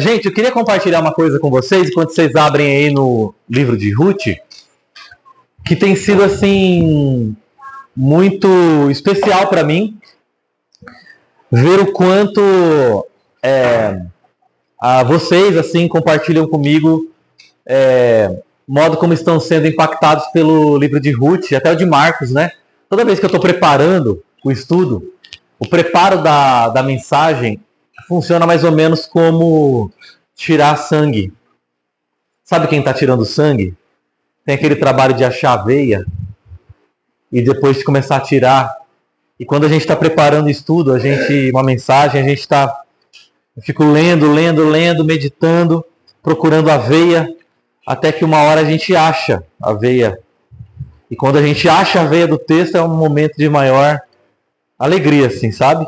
Gente, eu queria compartilhar uma coisa com vocês, enquanto vocês abrem aí no livro de Ruth, que tem sido, assim, muito especial para mim, ver o quanto vocês, assim, compartilham comigo o modo como estão sendo impactados pelo livro de Ruth, até o de Marcos, né? Toda vez que eu estou preparando o estudo, o preparo da mensagem funciona mais ou menos como tirar sangue. Sabe quem está tirando sangue? Tem aquele trabalho de achar a veia e depois de começar a tirar. E quando a gente está preparando o estudo, uma mensagem, eu fico lendo, meditando, procurando a veia, até que uma hora a gente acha a veia. E quando a gente acha a veia do texto, é um momento de maior alegria, assim, sabe?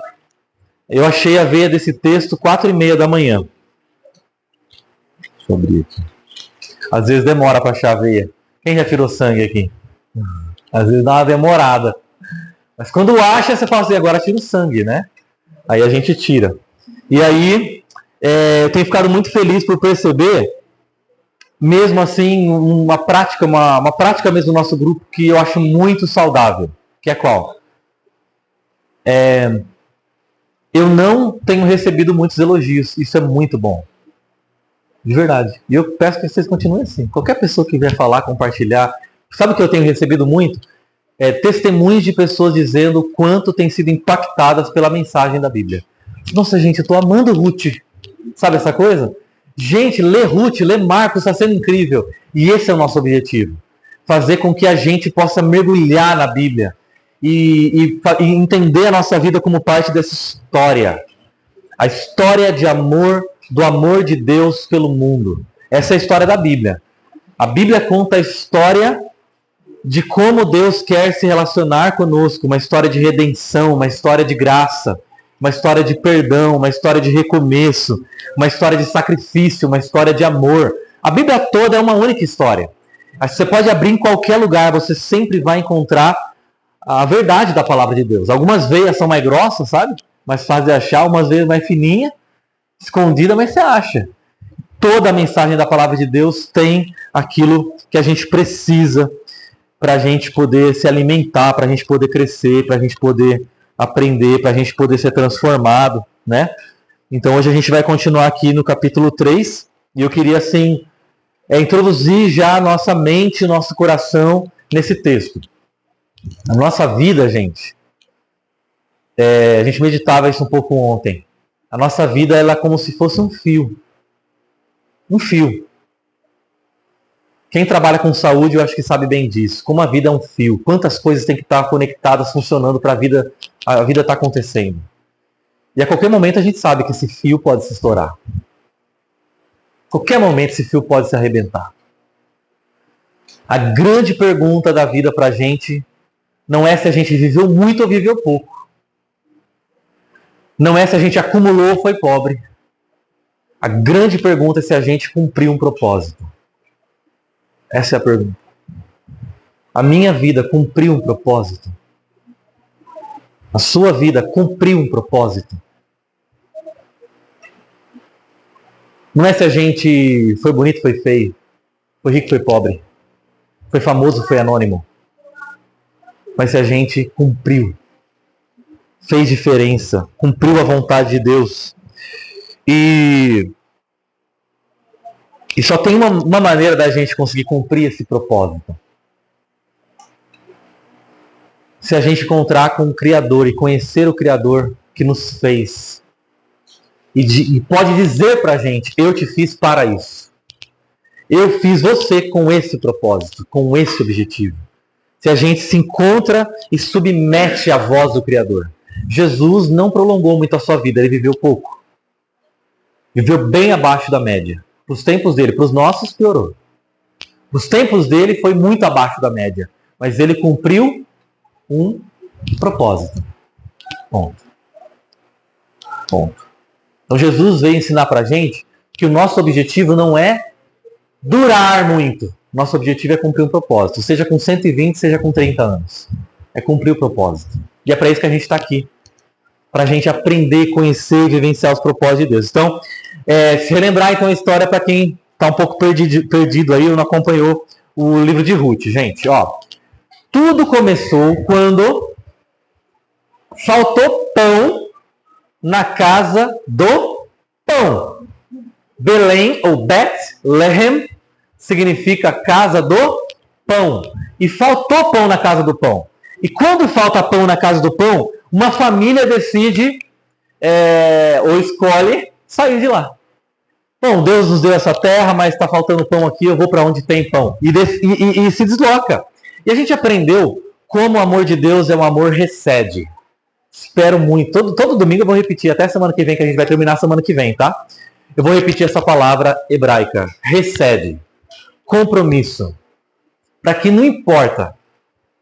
Eu achei a veia desse texto 4:30 da manhã. Deixa eu abrir aqui. Às vezes demora para achar a veia. Quem já tirou sangue aqui? Às vezes dá uma demorada. Mas quando acha, você fala assim, agora tira o sangue, né? Aí a gente tira. E aí, eu tenho ficado muito feliz por perceber, mesmo assim, uma prática mesmo do nosso grupo que eu acho muito saudável. Que é qual? Eu não tenho recebido muitos elogios. Isso é muito bom. De verdade. E eu peço que vocês continuem assim. Qualquer pessoa que vier falar, compartilhar. Sabe o que eu tenho recebido muito? Testemunhos de pessoas dizendo o quanto têm sido impactadas pela mensagem da Bíblia. Nossa, gente, eu estou amando Ruth. Sabe essa coisa? Gente, lê Ruth, lê Marcos, está sendo incrível. E esse é o nosso objetivo. Fazer com que a gente possa mergulhar na Bíblia. E entender a nossa vida como parte dessa história. A história de amor, do amor de Deus pelo mundo. Essa é a história da Bíblia. A Bíblia conta a história de como Deus quer se relacionar conosco. Uma história de redenção, uma história de graça, uma história de perdão, uma história de recomeço, uma história de sacrifício, uma história de amor. A Bíblia toda é uma única história. Você pode abrir em qualquer lugar, você sempre vai encontrar a verdade da palavra de Deus. Algumas veias são mais grossas, sabe? Mais fácil de achar, umas vezes mais fininha, escondida, mas você acha. Toda a mensagem da palavra de Deus tem aquilo que a gente precisa para a gente poder se alimentar, para a gente poder crescer, para a gente poder aprender, para a gente poder ser transformado, né? Então hoje a gente vai continuar aqui no capítulo 3, e eu queria, assim, introduzir já a nossa mente, nosso coração nesse texto. A nossa vida, gente, a gente meditava isso um pouco ontem. A nossa vida, ela é como se fosse um fio. Um fio. Quem trabalha com saúde, eu acho que sabe bem disso. Como a vida é um fio. Quantas coisas têm que estar conectadas, funcionando para a vida estar acontecendo. E a qualquer momento a gente sabe que esse fio pode se estourar. A qualquer momento esse fio pode se arrebentar. A grande pergunta da vida para a gente não é se a gente viveu muito ou viveu pouco. Não é se a gente acumulou ou foi pobre. A grande pergunta é se a gente cumpriu um propósito. Essa é a pergunta. A minha vida cumpriu um propósito? A sua vida cumpriu um propósito? Não é se a gente foi bonito, foi feio, foi rico, foi pobre, foi famoso, foi anônimo. Mas se a gente cumpriu, fez diferença, cumpriu a vontade de Deus. E só tem uma maneira da gente conseguir cumprir esse propósito. Se a gente encontrar com o Criador e conhecer o Criador que nos fez. E pode dizer pra gente, eu te fiz para isso. Eu fiz você com esse propósito, com esse objetivo. Se a gente se encontra e submete à voz do Criador. Jesus não prolongou muito a sua vida, ele viveu pouco. Viveu bem abaixo da média. Para os tempos dele, para os nossos piorou. Para os tempos dele foi muito abaixo da média. Mas ele cumpriu um propósito. Ponto. Então Jesus veio ensinar para a gente que o nosso objetivo não é durar muito. Nosso objetivo é cumprir um propósito. Seja com 120, seja com 30 anos. É cumprir o propósito. E é para isso que a gente está aqui. para a gente aprender, conhecer e vivenciar os propósitos de Deus. Então, se relembrar então a história para quem está um pouco perdido aí, ou não acompanhou o livro de Ruth. Gente, ó, tudo começou quando faltou pão na casa do pão. Belém, ou Bethlehem, significa casa do pão. E faltou pão na casa do pão. E quando falta pão na casa do pão, uma família decide ou escolhe sair de lá. Bom, Deus nos deu essa terra, mas está faltando pão aqui, eu vou para onde tem pão. E se desloca. E a gente aprendeu como o amor de Deus é um amor recede. Espero muito. Todo domingo eu vou repetir, até semana que vem, que a gente vai terminar semana que vem, tá? Eu vou repetir essa palavra hebraica. Recede. Compromisso. Para que não importa.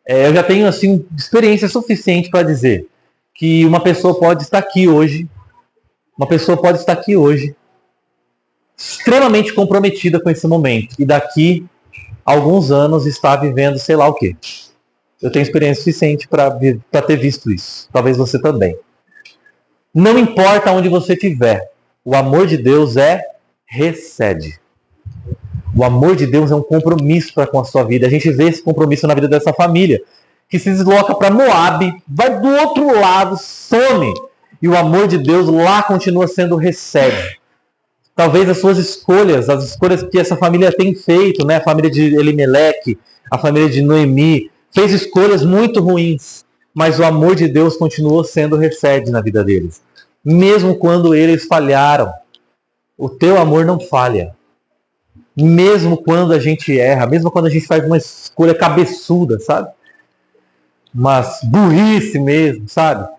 Eu já tenho assim experiência suficiente para dizer que uma pessoa pode estar aqui hoje, extremamente comprometida com esse momento, e daqui a alguns anos está vivendo sei lá o quê. Eu tenho experiência suficiente para ter visto isso. Talvez você também. Não importa onde você estiver, o amor de Deus recede. O amor de Deus é um compromisso para com a sua vida. A gente vê esse compromisso na vida dessa família, que se desloca para Moabe, vai do outro lado, some. E o amor de Deus lá continua sendo recede. Talvez as suas escolhas, as escolhas que essa família tem feito, né? A família de Elimeleque, a família de Noemi, fez escolhas muito ruins, mas o amor de Deus continuou sendo recede na vida deles. Mesmo quando eles falharam, o teu amor não falha. Mesmo quando a gente erra, mesmo quando a gente faz uma escolha cabeçuda, sabe? Mas burrice mesmo, sabe?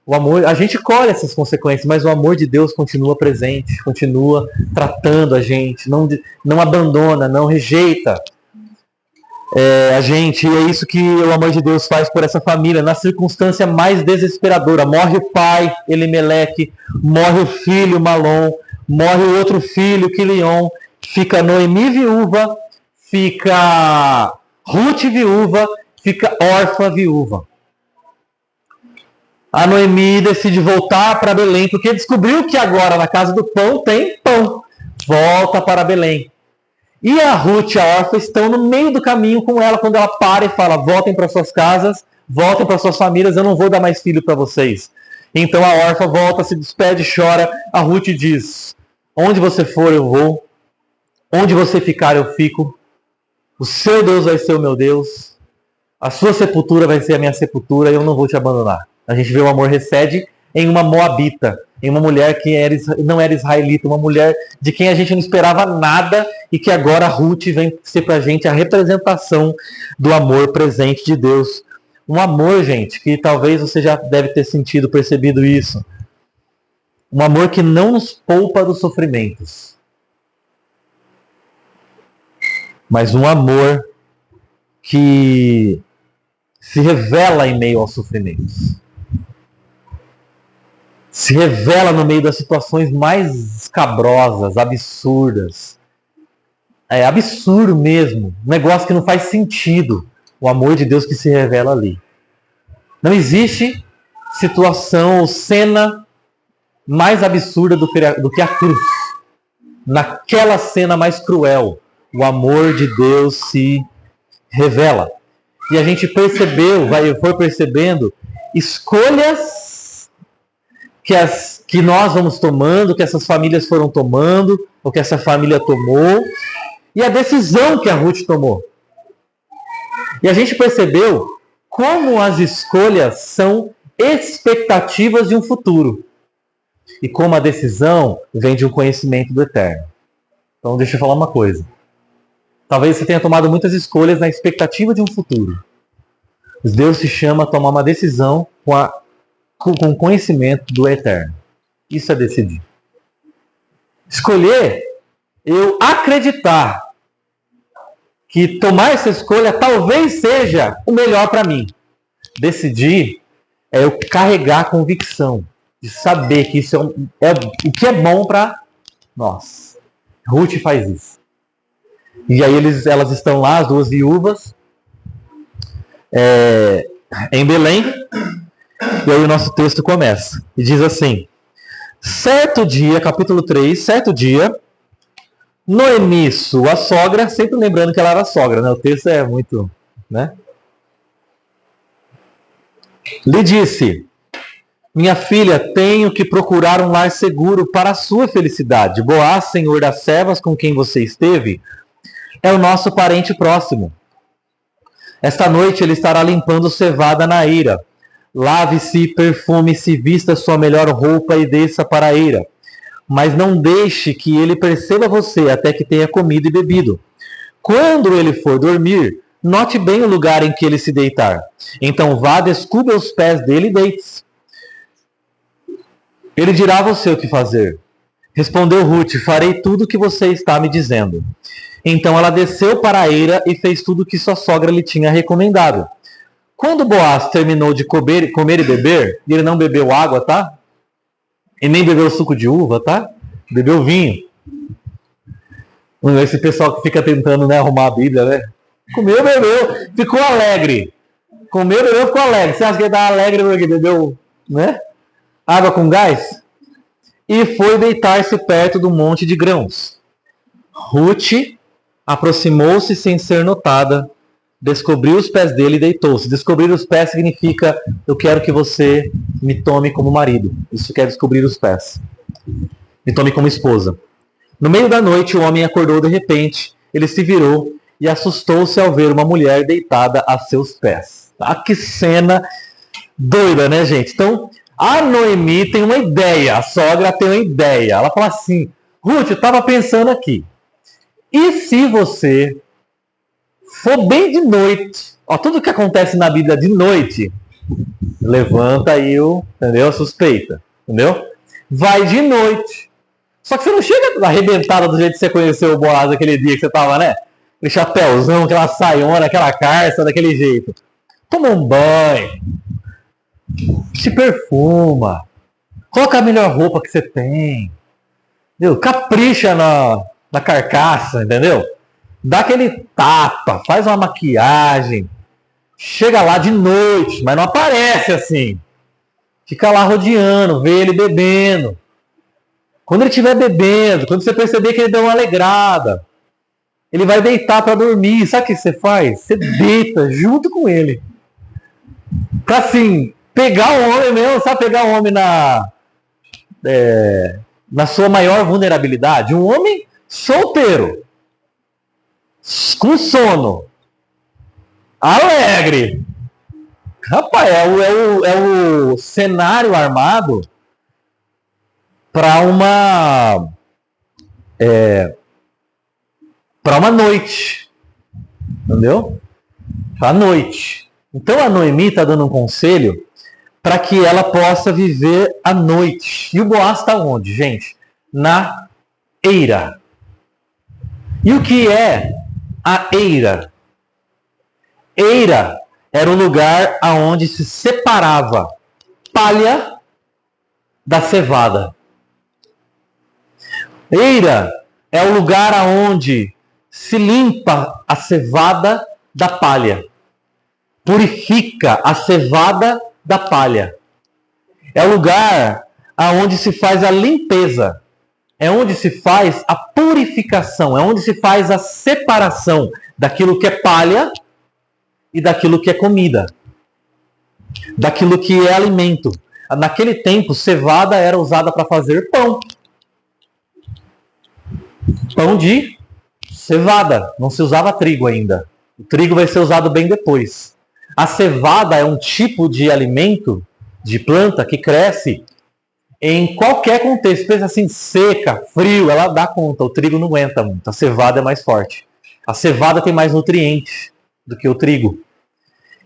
O amor, a gente colhe essas consequências, mas o amor de Deus continua presente, continua tratando a gente, não abandona, não rejeita a gente. E é isso que o amor de Deus faz por essa família, na circunstância mais desesperadora. Morre o pai, Elimeleque, morre o filho, Malom, morre o outro filho, Quilion, fica Noemi viúva, fica Ruth viúva, fica órfã viúva. A Noemi decide voltar para Belém, porque descobriu que agora na casa do pão tem pão. Volta para Belém. E a Ruth e a órfã estão no meio do caminho com ela, quando ela para e fala: voltem para suas casas, voltem para suas famílias, eu não vou dar mais filho para vocês. Então a órfã volta, se despede, chora. A Ruth diz: onde você for eu vou, onde você ficar eu fico, o seu Deus vai ser o meu Deus, a sua sepultura vai ser a minha sepultura, e eu não vou te abandonar. A gente vê o amor recede em uma moabita, em uma mulher que não era israelita, uma mulher de quem a gente não esperava nada, e que agora a Ruth vem ser pra gente a representação do amor presente de Deus. Um amor, gente, que talvez você já deve ter sentido, percebido isso. Um amor que não nos poupa dos sofrimentos, mas um amor que se revela em meio aos sofrimentos. Se revela no meio das situações mais escabrosas, absurdas. É absurdo mesmo. Um negócio que não faz sentido. O amor de Deus que se revela ali. Não existe situação ou cena mais absurda do que a cruz. Naquela cena mais cruel, o amor de Deus se revela. E a gente foi percebendo escolhas que nós vamos tomando, que essas famílias foram tomando, ou que essa família tomou, e a decisão que a Ruth tomou. E a gente percebeu como as escolhas são expectativas de um futuro, e como a decisão vem de um conhecimento do eterno. Então deixa eu falar uma coisa. Talvez você tenha tomado muitas escolhas na expectativa de um futuro. Deus te chama a tomar uma decisão com conhecimento do eterno. Isso é decidir. Escolher, eu acreditar que tomar essa escolha talvez seja o melhor para mim. Decidir é eu carregar a convicção de saber que isso é o que é bom para nós. Ruth faz isso. E aí elas estão lá, as duas viúvas, em Belém. E aí o nosso texto começa. E diz assim: certo dia, capítulo 3, certo dia, Noemi, sua sogra, sempre lembrando que ela era sogra, né? O texto é muito, né? Lhe disse: minha filha, tenho que procurar um lar seguro para a sua felicidade. Boaz, senhor das servas com quem você esteve, é o nosso parente próximo. Esta noite ele estará limpando cevada na eira. Lave-se, perfume-se, vista sua melhor roupa e desça para a eira. Mas não deixe que ele perceba você até que tenha comido e bebido. Quando ele for dormir, note bem o lugar em que ele se deitar. Então vá, descubra os pés dele e deite-se. Ele dirá a você o que fazer. Respondeu Ruth: farei tudo o que você está me dizendo. Então ela desceu para a eira e fez tudo o que sua sogra lhe tinha recomendado. Quando Boaz terminou de comer e beber, e ele não bebeu água, tá? E nem bebeu suco de uva, tá? Bebeu vinho. Esse pessoal que fica tentando, né, arrumar a Bíblia, né? Comeu, bebeu, ficou alegre. Comeu, bebeu, ficou alegre. Você acha que ele está alegre porque bebeu, né? Água com gás? E foi deitar-se perto do monte de grãos. Ruth aproximou-se sem ser notada, descobriu os pés dele e deitou-se. Descobrir os pés significa: eu quero que você me tome como marido. Isso quer descobrir os pés. Me tome como esposa. No meio da noite, o homem acordou de repente. Ele se virou e assustou-se ao ver uma mulher deitada a seus pés. Ah, que cena doida, né, gente? Então, a Noemi tem uma ideia, a sogra tem uma ideia. Ela fala assim: Ruth, eu estava pensando aqui. E se você for bem de noite, ó, tudo que acontece na Bíblia de noite, levanta aí entendeu? Suspeita, entendeu? Vai de noite. Só que você não chega arrebentada do jeito que você conheceu o Boaz aquele dia que você tava, né? Aquele chapéuzão, aquela saiona, aquela carça, daquele jeito. Toma um banho. Se perfuma. Coloca a melhor roupa que você tem. Entendeu? Capricha na carcaça, entendeu? Dá aquele tapa, faz uma maquiagem. Chega lá de noite, mas não aparece assim. Fica lá rodeando, vê ele bebendo. Quando ele estiver bebendo, quando você perceber que ele deu uma alegrada, ele vai deitar para dormir. Sabe o que você faz? Você deita junto com ele. Pra assim, pegar o homem mesmo, sabe? Pegar o homem na sua maior vulnerabilidade. Um homem solteiro, com sono, alegre. Rapaz, é o cenário armado para uma noite, entendeu? Para noite. Então a Noemi está dando um conselho para que ela possa viver a noite. E o Boaz está onde, gente? Na eira. E o que é a eira? Eira era o lugar aonde se separava palha da cevada. Eira é o lugar aonde se limpa a cevada da palha. Purifica a cevada da palha. É o lugar aonde se faz a limpeza. É onde se faz a purificação. É onde se faz a separação daquilo que é palha e daquilo que é comida. Daquilo que é alimento. Naquele tempo, cevada era usada para fazer pão. Pão de cevada. Não se usava trigo ainda. O trigo vai ser usado bem depois. A cevada é um tipo de alimento, de planta, que cresce em qualquer contexto. Pensa assim, seca, frio, ela dá conta. O trigo não aguenta muito. A cevada é mais forte. A cevada tem mais nutrientes do que o trigo.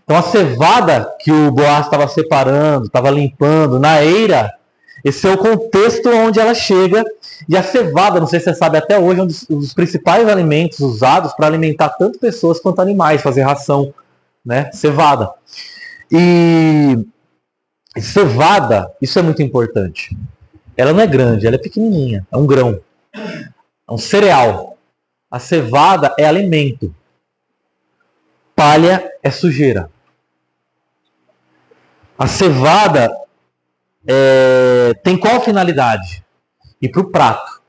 Então a cevada que o Boaz estava separando, estava limpando na eira, esse é o contexto onde ela chega. E a cevada, não sei se você sabe, até hoje é um dos principais alimentos usados para alimentar tanto pessoas quanto animais, fazer ração, né? Cevada. E cevada, isso é muito importante. Ela não é grande, ela é pequenininha, é um grão, é um cereal. A cevada é alimento. Palha é sujeira. A cevada tem qual finalidade? Ir para o prato.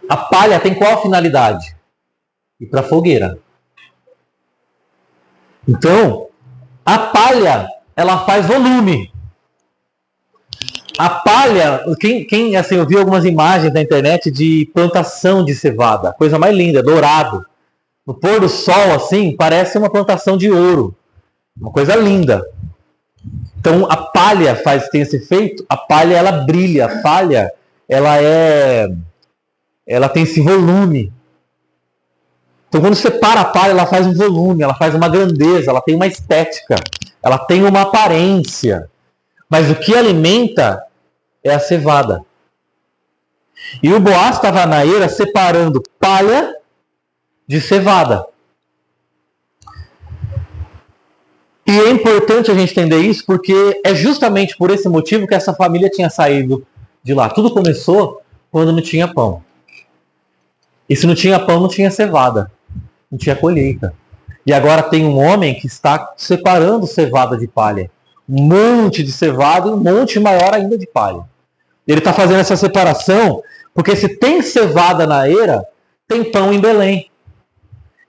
A palha tem qual finalidade? Ir para a fogueira. Então, a palha, ela faz volume. A palha, assim, eu vi algumas imagens na internet de plantação de cevada, coisa mais linda, dourado. No pôr do sol, assim, parece uma plantação de ouro. Uma coisa linda. Então, a palha tem esse efeito. A palha, ela brilha. A palha, ela tem esse volume. Então, quando você para a palha, ela faz um volume, ela faz uma grandeza, ela tem uma estética, ela tem uma aparência. Mas o que alimenta é a cevada. E o Boaz estava na eira separando palha de cevada. E é importante a gente entender isso porque é justamente por esse motivo que essa família tinha saído de lá. Tudo começou quando não tinha pão. E se não tinha pão, não tinha cevada. Não tinha colheita. E agora tem um homem que está separando cevada de palha. Um monte de cevada e um monte maior ainda de palha. Ele está fazendo essa separação porque se tem cevada na eira, tem pão em Belém.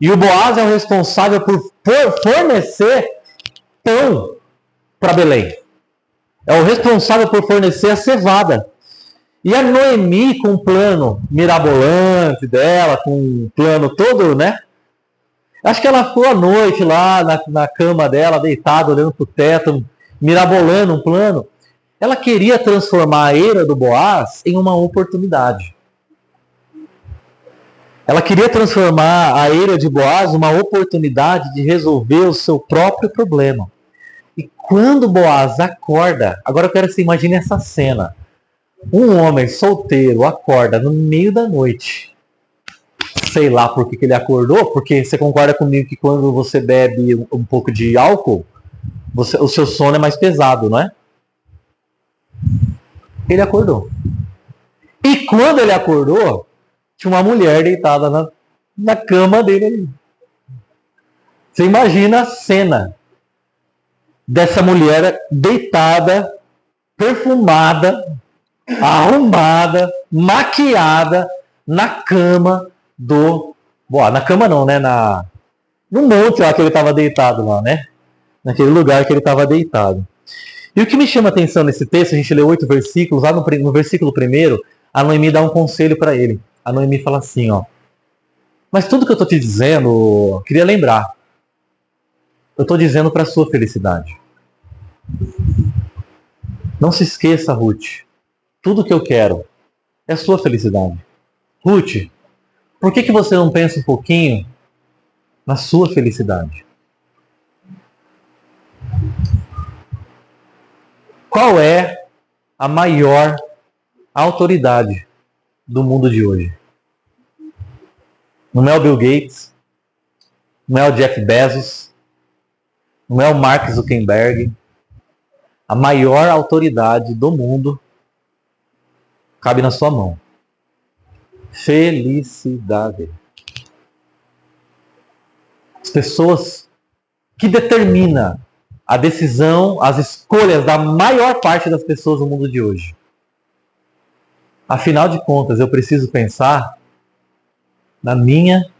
E o Boaz é o responsável por fornecer pão para Belém. É o responsável por fornecer a cevada. E a Noemi, com um plano mirabolante dela, com um plano todo, né? Acho que ela ficou à noite lá na cama dela, deitada, olhando para o teto, mirabolando um plano. Ela queria transformar a eira do Boaz em uma oportunidade. Ela queria transformar a eira de Boaz uma oportunidade de resolver o seu próprio problema. E quando Boaz acorda, agora eu quero que você imagine essa cena. Um homem solteiro acorda no meio da noite. Sei lá por que ele acordou, porque você concorda comigo que quando você bebe um pouco de álcool, o seu sono é mais pesado, não é? Ele acordou. E quando ele acordou, tinha uma mulher deitada na cama dele ali. Você imagina a cena dessa mulher deitada, perfumada, arrumada, maquiada, na cama do... Boa, na cama não, né? No monte lá que ele estava deitado lá, né? Naquele lugar que ele estava deitado. E o que me chama a atenção nesse texto, a gente lê 8 versículos, lá no versículo 1, a Noemi dá um conselho para ele. A Noemi fala assim, ó. Mas tudo que eu estou te dizendo, eu queria lembrar. Eu estou dizendo para a sua felicidade. Não se esqueça, Ruth. Tudo que eu quero é a sua felicidade. Ruth, por que você não pensa um pouquinho na sua felicidade? Qual é a maior autoridade do mundo de hoje? Não é o Bill Gates, não é o Jeff Bezos, não é o Mark Zuckerberg. A maior autoridade do mundo cabe na sua mão. Felicidade. As pessoas que determinam a decisão, as escolhas da maior parte das pessoas no mundo de hoje. Afinal de contas, eu preciso pensar na minha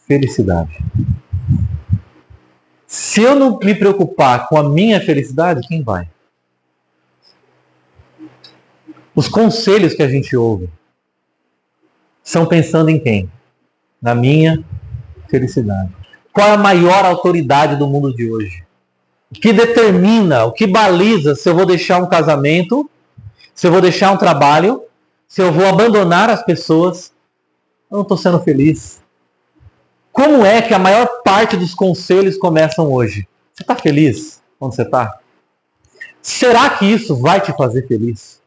felicidade. Se eu não me preocupar com a minha felicidade, quem vai? Os conselhos que a gente ouve são pensando em quem? Na minha felicidade. Qual é a maior autoridade do mundo de hoje? O que determina, o que baliza se eu vou deixar um casamento, se eu vou deixar um trabalho, se eu vou abandonar as pessoas? Eu não estou sendo feliz. Como é que a maior parte dos conselhos começam hoje? Você está feliz onde você está? Será que isso vai te fazer feliz?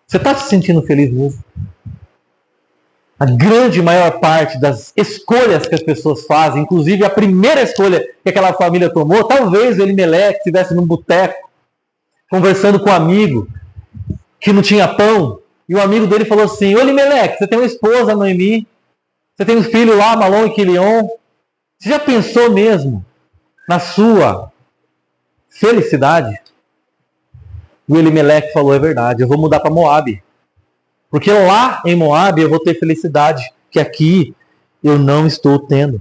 Você está se sentindo feliz mesmo? A grande maior parte das escolhas que as pessoas fazem, inclusive a primeira escolha que aquela família tomou, talvez o Elimeleque estivesse num boteco, conversando com um amigo que não tinha pão, e o amigo dele falou assim: ô Elimeleque, você tem uma esposa, Noemi, você tem um filho lá, Malom e Quilion, Você já pensou mesmo na sua felicidade? O Elimeleque falou, é verdade, eu vou mudar para Moabe. Porque lá em Moabe eu vou ter felicidade, que aqui eu não estou tendo.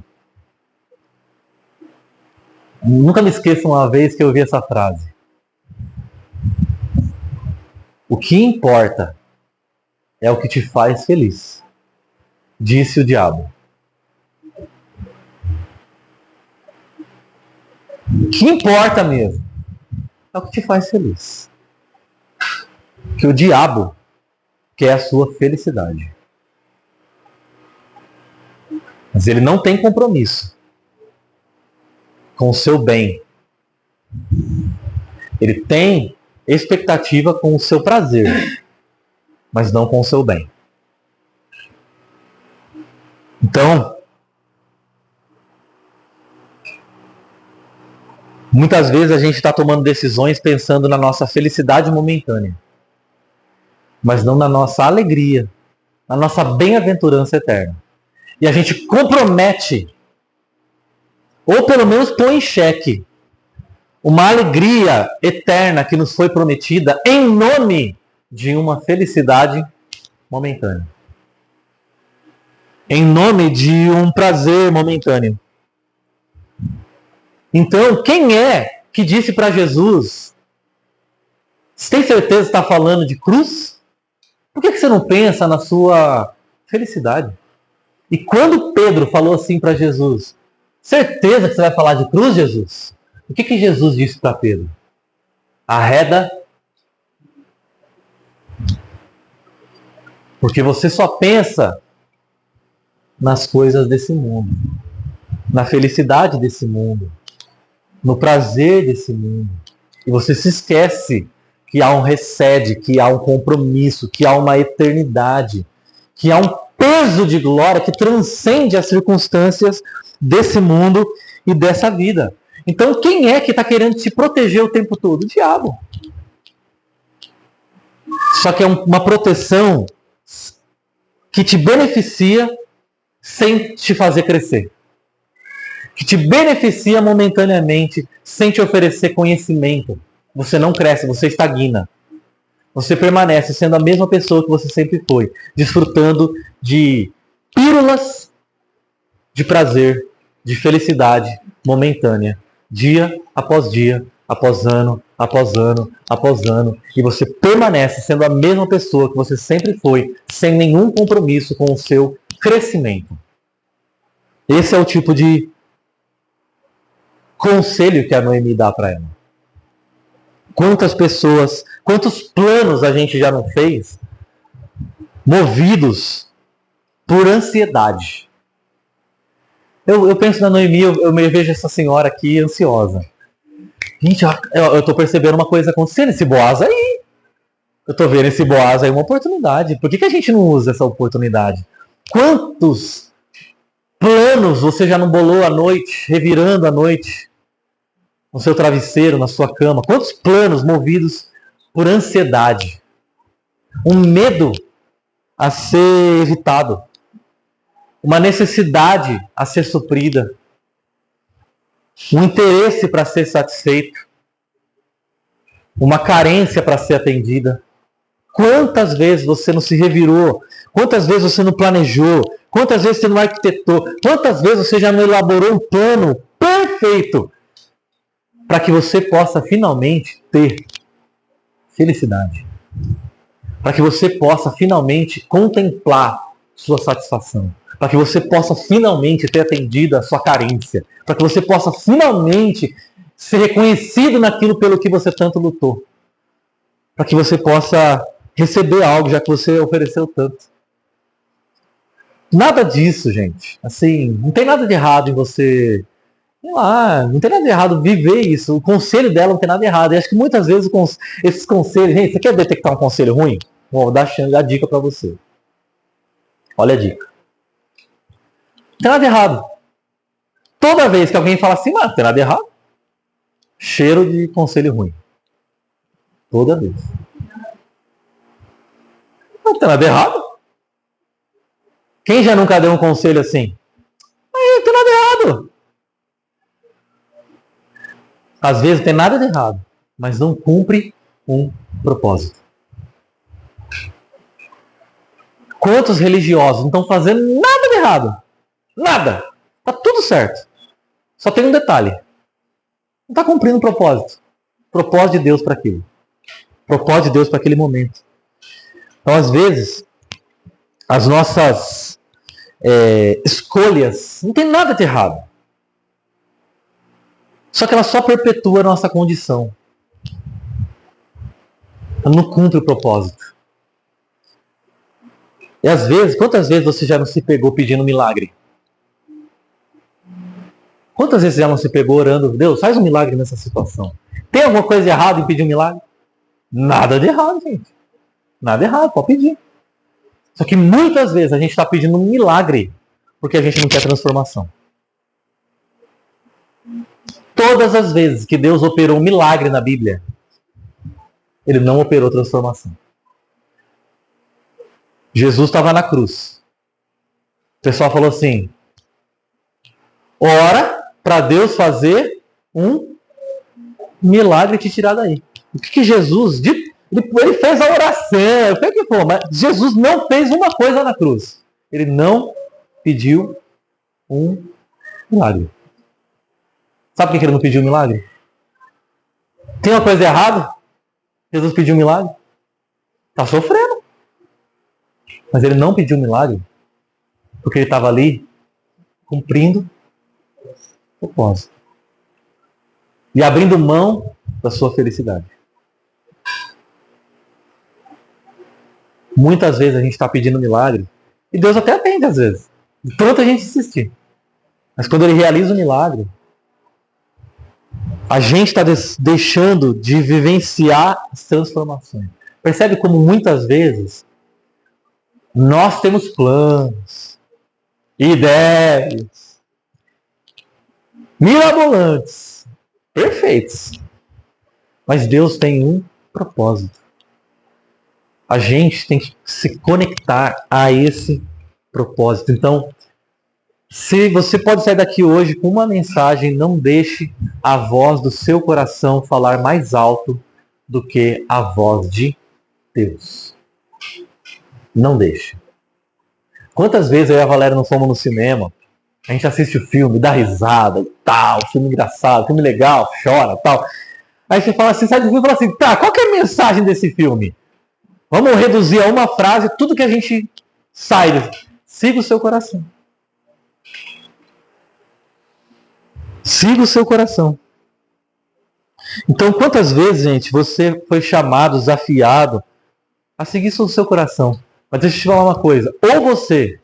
Nunca me esqueço uma vez que eu ouvi essa frase. O que importa é o que te faz feliz, disse o diabo. O que importa mesmo é o que te faz feliz. Que o diabo quer a sua felicidade. Mas ele não tem compromisso com o seu bem. Ele tem expectativa com o seu prazer, mas não com o seu bem. Então, muitas vezes a gente está tomando decisões pensando na nossa felicidade momentânea, mas não na nossa alegria, na nossa bem-aventurança eterna. E a gente compromete, ou pelo menos põe em xeque, uma alegria eterna que nos foi prometida em nome de uma felicidade momentânea. Em nome de um prazer momentâneo. Então, quem é que disse para Jesus, você tem certeza que está falando de cruz? Por que você não pensa na sua felicidade? E quando Pedro falou assim para Jesus, certeza que você vai falar de cruz, Jesus? O que Jesus disse para Pedro? Arreda, porque você só pensa nas coisas desse mundo, na felicidade desse mundo, no prazer desse mundo. E você se esquece que há um recede, que há um compromisso, que há uma eternidade, que há um peso de glória que transcende as circunstâncias desse mundo e dessa vida. Então, quem é que está querendo te proteger o tempo todo? O diabo. Só que é uma proteção que te beneficia sem te fazer crescer. Que te beneficia momentaneamente sem te oferecer conhecimento. Você não cresce, você estagna. Você permanece sendo a mesma pessoa que você sempre foi, desfrutando de pílulas de prazer, de felicidade momentânea, dia após dia, após ano, após ano, após ano, e você permanece sendo a mesma pessoa que você sempre foi, sem nenhum compromisso com o seu crescimento. Esse é o tipo de conselho que a Noemi dá para ela. Quantas pessoas, quantos planos a gente já não fez, movidos por ansiedade. Eu penso na Noemi, eu vejo essa senhora aqui ansiosa. Gente, eu estou percebendo uma coisa acontecendo, esse Boaz aí. Eu estou vendo esse Boaz aí uma oportunidade. Por que a gente não usa essa oportunidade? Quantos planos você já não bolou à noite, revirando à noite, no seu travesseiro, na sua cama? Quantos planos movidos por ansiedade? Um medo a ser evitado. Uma necessidade a ser suprida. Um interesse para ser satisfeito. Uma carência para ser atendida. Quantas vezes você não se revirou? Quantas vezes você não planejou? Quantas vezes você não arquitetou? Quantas vezes você já não elaborou um plano perfeito para que você possa finalmente ter felicidade? Para que você possa finalmente contemplar sua satisfação. Para que você possa finalmente ter atendido a sua carência. Para que você possa finalmente ser reconhecido naquilo pelo que você tanto lutou. Para que você possa receber algo, já que você ofereceu tanto. Nada disso, gente. Assim, não tem nada de errado em você... Sei lá, não tem nada de errado viver isso. O conselho dela não tem nada de errado. E acho que muitas vezes esses conselhos... Gente, você quer detectar um conselho ruim? Vou dar a dica para você. Olha a dica. Não tem nada de errado. Toda vez que alguém fala assim, mas não tem nada de errado, cheiro de conselho ruim. Toda vez. Não tem nada de errado. Quem já nunca deu um conselho assim? Não tem nada de errado. Às vezes não tem nada de errado, mas não cumpre um propósito. Quantos religiosos não estão fazendo nada de errado? Nada. Tá tudo certo. Só tem um detalhe. Não está cumprindo o propósito. Propósito de Deus para aquilo. Propósito de Deus para aquele momento. Então, às vezes, as nossas escolhas não tem nada de errado. Só que ela só perpetua a nossa condição. Ela não cumpre o propósito. E às vezes, quantas vezes você já não se pegou pedindo milagre? Quantas vezes você já não se pegou orando, Deus, faz um milagre nessa situação? Tem alguma coisa errada em pedir um milagre? Nada de errado, gente. Nada errado, pode pedir. Só que muitas vezes a gente está pedindo um milagre porque a gente não quer transformação. Todas as vezes que Deus operou um milagre na Bíblia, Ele não operou transformação. Jesus estava na cruz. O pessoal falou assim, ora para Deus fazer um milagre e te tirar daí. O que Jesus... Ele fez a oração, foi o que for, mas Jesus não fez uma coisa na cruz. Ele não pediu um milagre. Sabe por que ele não pediu um milagre? Tem uma coisa errada? Jesus pediu um milagre? Está sofrendo. Mas ele não pediu um milagre porque ele estava ali cumprindo o propósito. E abrindo mão da sua felicidade. Muitas vezes a gente está pedindo milagre e Deus até atende às vezes. De tanto a gente insistir. Mas quando Ele realiza o milagre, a gente está deixando de vivenciar as transformações. Percebe como muitas vezes nós temos planos, ideias, mirabolantes, perfeitos. Mas Deus tem um propósito. A gente tem que se conectar a esse propósito. Então, se você pode sair daqui hoje com uma mensagem, não deixe a voz do seu coração falar mais alto do que a voz de Deus. Não deixe. Quantas vezes eu e a Valéria não fomos no cinema, a gente assiste o filme, dá risada e tal, filme engraçado, filme legal, chora e tal. Aí você fala assim, sai do filme e fala assim, tá, qual que é a mensagem desse filme? Vamos reduzir a uma frase tudo que a gente sai. Siga o seu coração. Siga o seu coração. Então, quantas vezes, gente, você foi chamado, desafiado a seguir o seu coração? Mas deixa eu te falar uma coisa. Ou você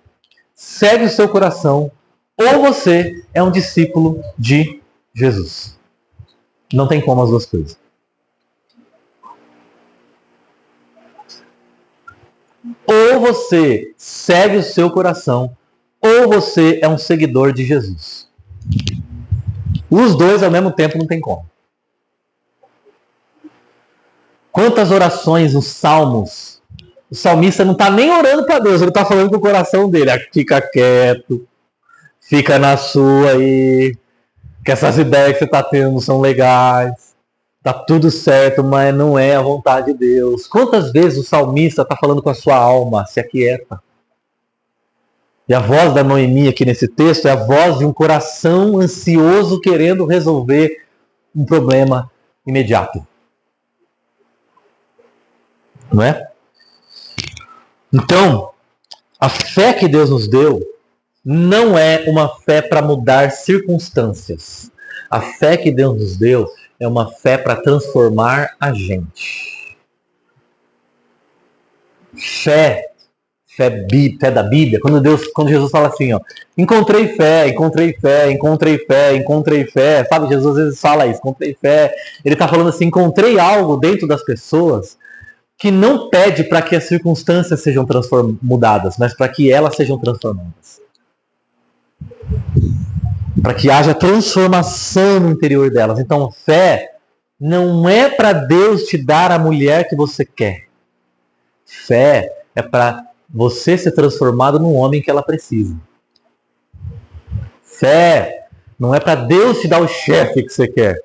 segue o seu coração, ou você é um discípulo de Jesus. Não tem como as duas coisas. Ou você segue o seu coração, ou você é um seguidor de Jesus. Os dois ao mesmo tempo não tem como. Quantas orações nos salmos, o salmista não está nem orando para Deus, ele está falando com o coração dele. Fica quieto, fica na sua aí, que essas ideias que você está tendo não são legais. Tá tudo certo, mas não é a vontade de Deus. Quantas vezes o salmista está falando com a sua alma, se aquieta? E a voz da Noemi aqui nesse texto é a voz de um coração ansioso querendo resolver um problema imediato. Não é? Então, a fé que Deus nos deu não é uma fé para mudar circunstâncias. A fé que Deus nos deu é uma fé para transformar a gente. Fé da Bíblia, quando Jesus fala assim, ó, encontrei fé, sabe, Jesus às vezes fala isso, encontrei fé, ele está falando assim, encontrei algo dentro das pessoas que não pede para que as circunstâncias sejam mudadas, mas para que elas sejam transformadas. Para que haja transformação no interior delas. Então, fé não é para Deus te dar a mulher que você quer. Fé é para você ser transformado num homem que ela precisa. Fé não é para Deus te dar o chefe que você quer.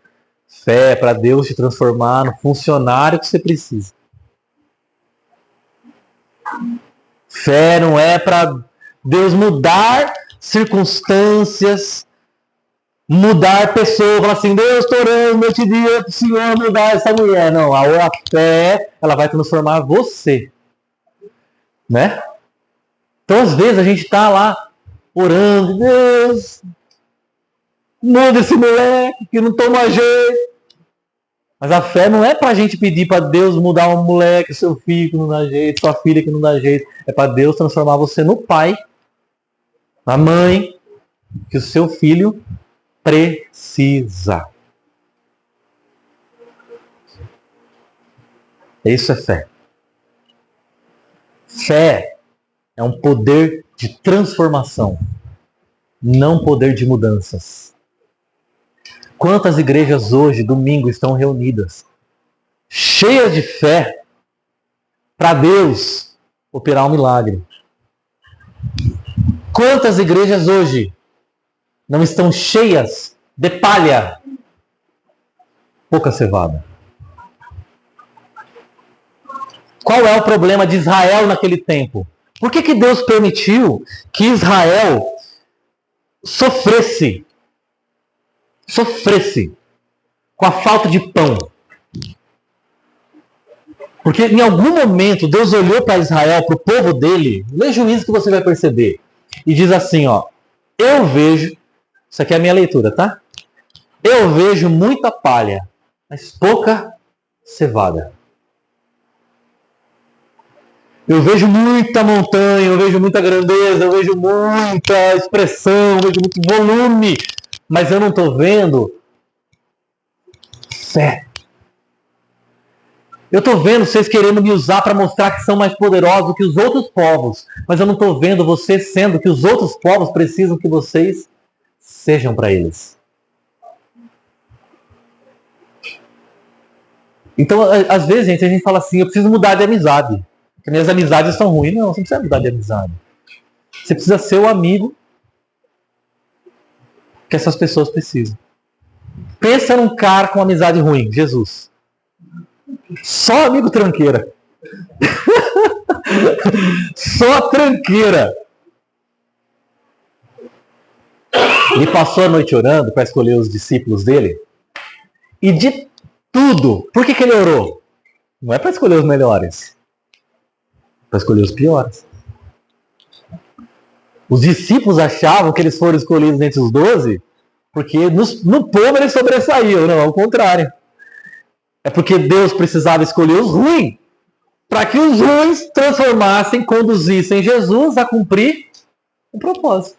Fé é para Deus te transformar no funcionário que você precisa. Fé não é para Deus mudar circunstâncias, mudar pessoas, falar assim, Deus, estou orando, eu te digo para o Senhor mudar essa mulher. Não, a fé, ela vai transformar você. Né? Então, às vezes, a gente está lá orando, Deus, muda esse moleque que não toma jeito. Mas a fé não é para a gente pedir para Deus mudar um moleque, seu filho que não dá jeito, sua filha que não dá jeito. É para Deus transformar você no pai, na mãe, que o seu filho precisa. Isso é fé. Fé é um poder de transformação, não poder de mudanças. Quantas igrejas hoje, domingo, estão reunidas, cheias de fé, para Deus operar um milagre? Quantas igrejas hoje não estão cheias de palha? Pouca cevada. Qual é o problema de Israel naquele tempo? Por que Deus permitiu que Israel sofresse com a falta de pão? Porque em algum momento Deus olhou para Israel, para o povo dele, lê Juízes que você vai perceber, e diz assim, ó, eu vejo, isso aqui é a minha leitura, tá? Eu vejo muita palha, mas pouca cevada. Eu vejo muita montanha, eu vejo muita grandeza, eu vejo muita expressão, eu vejo muito volume, mas eu não estou vendo fé. Eu estou vendo vocês querendo me usar para mostrar que são mais poderosos que os outros povos, mas eu não estou vendo vocês sendo que os outros povos precisam que vocês sejam para eles. Então, às vezes, gente, a gente fala assim, eu preciso mudar de amizade. Porque minhas amizades são ruins. Não, você não precisa mudar de amizade. Você precisa ser o amigo que essas pessoas precisam. Pensa num cara com amizade ruim, Jesus. Só amigo tranqueira. Só tranqueira. Ele passou a noite orando para escolher os discípulos dele. E de tudo, por que ele orou? Não é para escolher os melhores. Para escolher os piores. Os discípulos achavam que eles foram escolhidos entre os 12 porque no povo eles sobressaíam. Não, ao contrário. É porque Deus precisava escolher os ruins para que os ruins transformassem, conduzissem Jesus a cumprir o propósito.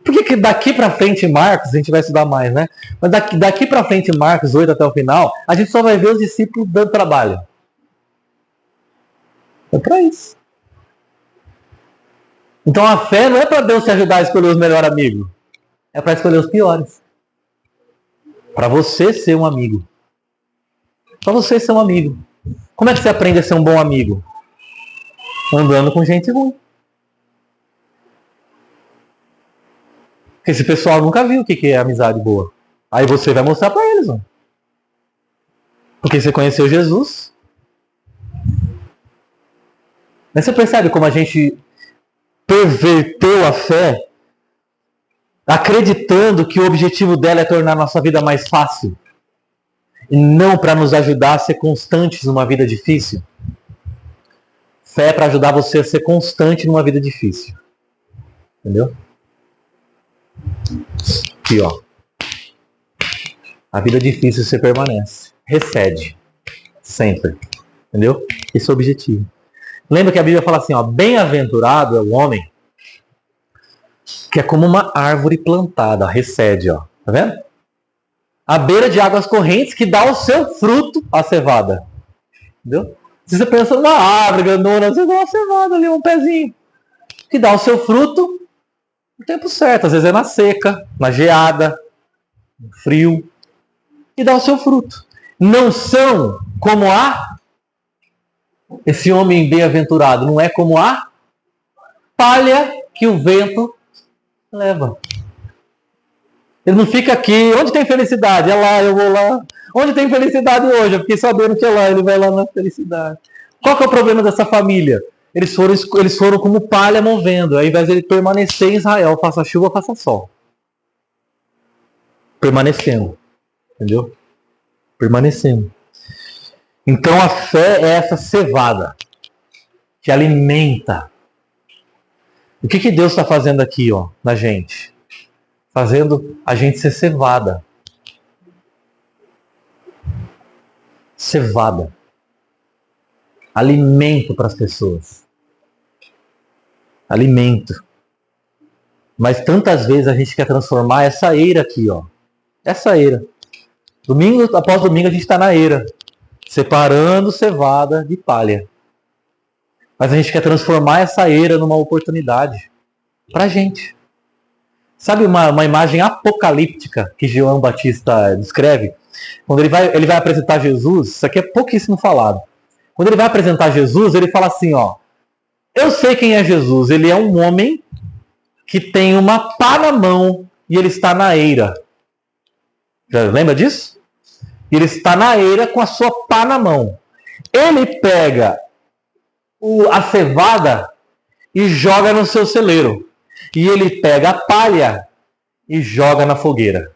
Por que daqui para frente, Marcos, a gente vai estudar mais, né? Mas daqui para frente, Marcos 8 até o final, a gente só vai ver os discípulos dando trabalho. É para isso. Então a fé não é para Deus te ajudar a escolher os melhores amigos. É para escolher os piores. Para você ser um amigo. Para você ser um amigo. Como é que você aprende a ser um bom amigo? Andando com gente ruim. Porque esse pessoal nunca viu o que é amizade boa. Aí você vai mostrar para eles. Ó. Porque você conheceu Jesus. Mas você percebe como a gente perverteu a fé, acreditando que o objetivo dela é tornar a nossa vida mais fácil e não para nos ajudar a ser constantes numa vida difícil. Fé é para ajudar você a ser constante numa vida difícil. Entendeu? Aqui, ó. A vida difícil você permanece. Recede. Sempre. Entendeu? Esse é o objetivo. Lembra que a Bíblia fala assim, ó, bem-aventurado é o homem que é como uma árvore plantada, recede, ó. Tá vendo? À beira de águas correntes que dá o seu fruto à cevada. Entendeu? Se você pensa numa árvore grandona, você dá uma cevada ali, um pezinho. Que dá o seu fruto no tempo certo. Às vezes é na seca, na geada, no frio. E dá o seu fruto. Não são como esse homem bem-aventurado. Não é como a palha que o vento leva. Ele não fica aqui. Onde tem felicidade? É lá, eu vou lá. Onde tem felicidade hoje? Eu fiquei sabendo que é lá, ele vai lá na felicidade. Qual que é o problema dessa família? Eles foram como palha movendo. Ao invés de ele permanecer em Israel, faça chuva, faça sol. Permanecendo. Entendeu? Permanecendo. Então a fé é essa cevada que alimenta. O que Deus está fazendo aqui, ó, na gente? Fazendo a gente ser cevada. Cevada. Alimento para as pessoas. Alimento. Mas tantas vezes a gente quer transformar essa eira aqui, ó. Essa eira. Domingo após domingo a gente está na eira. Separando cevada de palha. Mas a gente quer transformar essa eira numa oportunidade pra gente. Sabe uma imagem apocalíptica que João Batista descreve? Quando ele vai apresentar Jesus, isso aqui é pouquíssimo falado. Quando ele vai apresentar Jesus, ele fala assim, ó. Eu sei quem é Jesus. Ele é um homem que tem uma pá na mão e ele está na eira. Já lembra disso? Ele está na eira com a sua pá na mão. Ele pega a cevada e joga no seu celeiro. E ele pega a palha e joga na fogueira.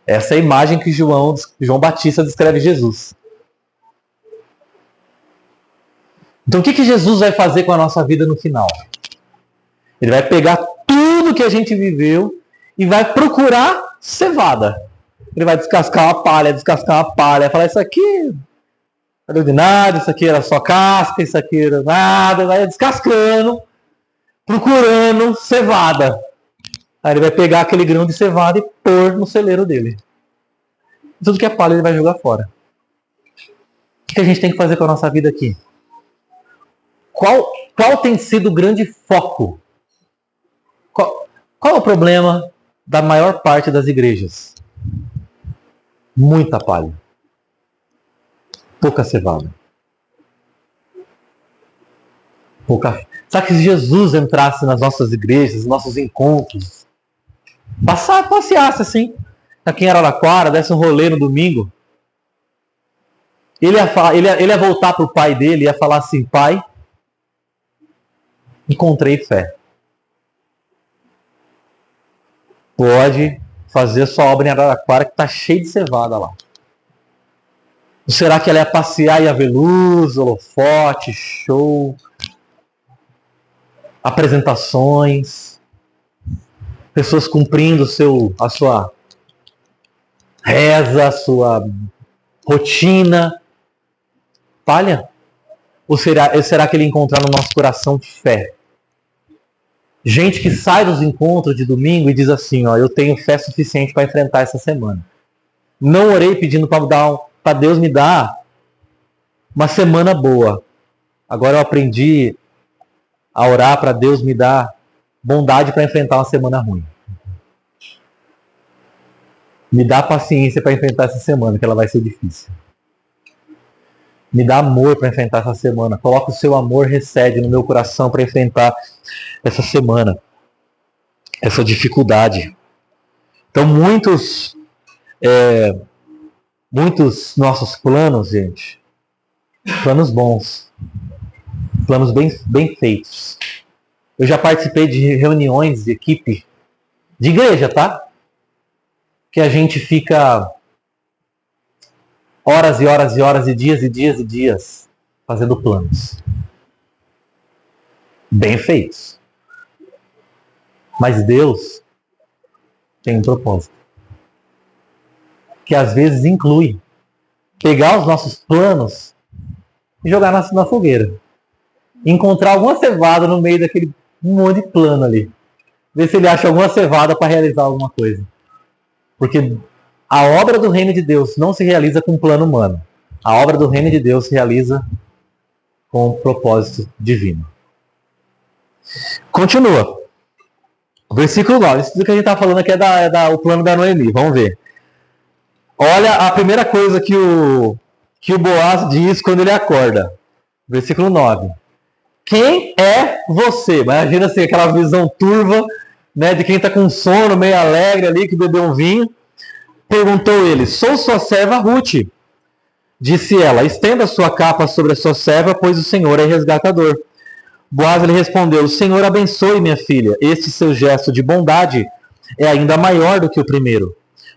Essa é a imagem que João Batista descreve Jesus. Então o que Jesus vai fazer com a nossa vida no final? Ele vai pegar tudo que a gente viveu e vai procurar cevada. Ele vai descascar uma palha, falar, isso aqui era de nada, isso aqui era só casca, isso aqui era nada, vai descascando, procurando cevada. Aí ele vai pegar aquele grão de cevada e pôr no celeiro dele. Tudo que é palha ele vai jogar fora. O que a gente tem que fazer com a nossa vida aqui? Qual tem sido o grande foco? Qual é o problema da maior parte das igrejas? Muita palha. Pouca cevada. Sabe que se Jesus entrasse nas nossas igrejas, nos nossos encontros, passeasse assim, aqui em Araraquara, desse um rolê no domingo, ele ia voltar para o pai dele e ia falar assim, pai, encontrei fé. Pode fazer sua obra em Araraquara que está cheio de cevada lá. Será que ela ia passear e ia ver luz, holofote, show, apresentações, pessoas cumprindo a sua reza, a sua rotina? Palha? Ou será que ele encontrar no nosso coração fé? Gente que sai dos encontros de domingo e diz assim, ó, eu tenho fé suficiente para enfrentar essa semana. Não orei pedindo para Deus me dar uma semana boa. Agora eu aprendi a orar para Deus me dar bondade para enfrentar uma semana ruim. Me dá paciência para enfrentar essa semana, que ela vai ser difícil. Me dá amor para enfrentar essa semana. Coloca o seu amor, recede no meu coração para enfrentar essa semana. Essa dificuldade. Então, muitos nossos planos, gente, planos bons, planos bem feitos. Eu já participei de reuniões de equipe, de igreja, tá? Que a gente fica horas e horas e horas e dias fazendo planos. Bem feitos. Mas Deus tem um propósito. Que às vezes inclui pegar os nossos planos e jogar na fogueira. Encontrar alguma cevada no meio daquele monte de plano ali. Ver se ele acha alguma cevada para realizar alguma coisa. Porque a obra do reino de Deus não se realiza com um plano humano. A obra do reino de Deus se realiza com um propósito divino. Continua. Versículo 9. Isso que a gente está falando aqui é o plano da Noemi. Vamos ver. Olha a primeira coisa que o Boaz diz quando ele acorda. Versículo 9. Quem é você? Imagina assim, aquela visão turva né, de quem está com sono, meio alegre ali, que bebeu um vinho. Perguntou ele: sou sua serva Ruth. Disse ela: estenda sua capa sobre a sua serva, pois o Senhor é resgatador. Boaz lhe respondeu: o Senhor abençoe, minha filha. Este seu gesto de bondade é ainda maior do que o primeiro,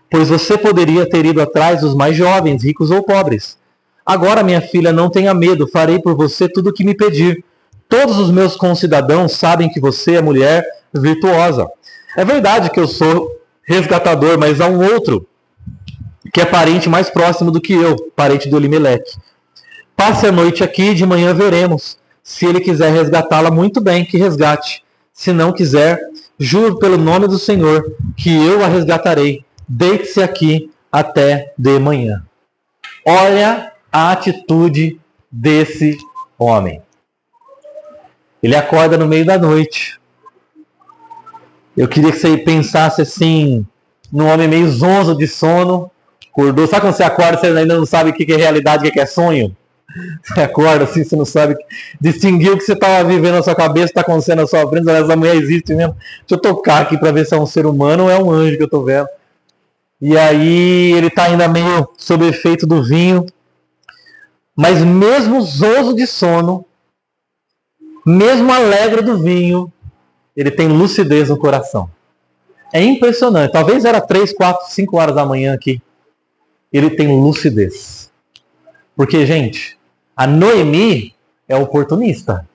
pois você poderia ter ido atrás dos mais jovens, ricos ou pobres. Agora, minha filha, não tenha medo, farei por você tudo o que me pedir. Todos os meus concidadãos sabem que você é mulher virtuosa. É verdade que eu sou resgatador, mas há um outro que é parente mais próximo do que eu, parente de Elimeleque. Passe a noite aqui e de manhã veremos. Se ele quiser resgatá-la, muito bem, que resgate. Se não quiser, juro pelo nome do Senhor que eu a resgatarei. Deite-se aqui até de manhã. Olha a atitude desse homem. Ele acorda no meio da noite. Eu queria que você pensasse assim, num homem meio zonzo de sono. Acordou. Sabe quando você acorda e você ainda não sabe o que é realidade e o que é sonho? Você acorda assim, você não sabe distinguir o que você estava vivendo na sua cabeça, está acontecendo na sua frente. Essa mulher existe mesmo. Deixa eu tocar aqui para ver se é um ser humano ou é um anjo que eu estou vendo. E aí ele está ainda meio sob efeito do vinho. Mas mesmo zonzo de sono, mesmo alegre do vinho, ele tem lucidez no coração. É impressionante. Talvez era 3, 4, 5 horas da manhã aqui. Ele tem lucidez. Porque, gente, a Noemi é oportunista.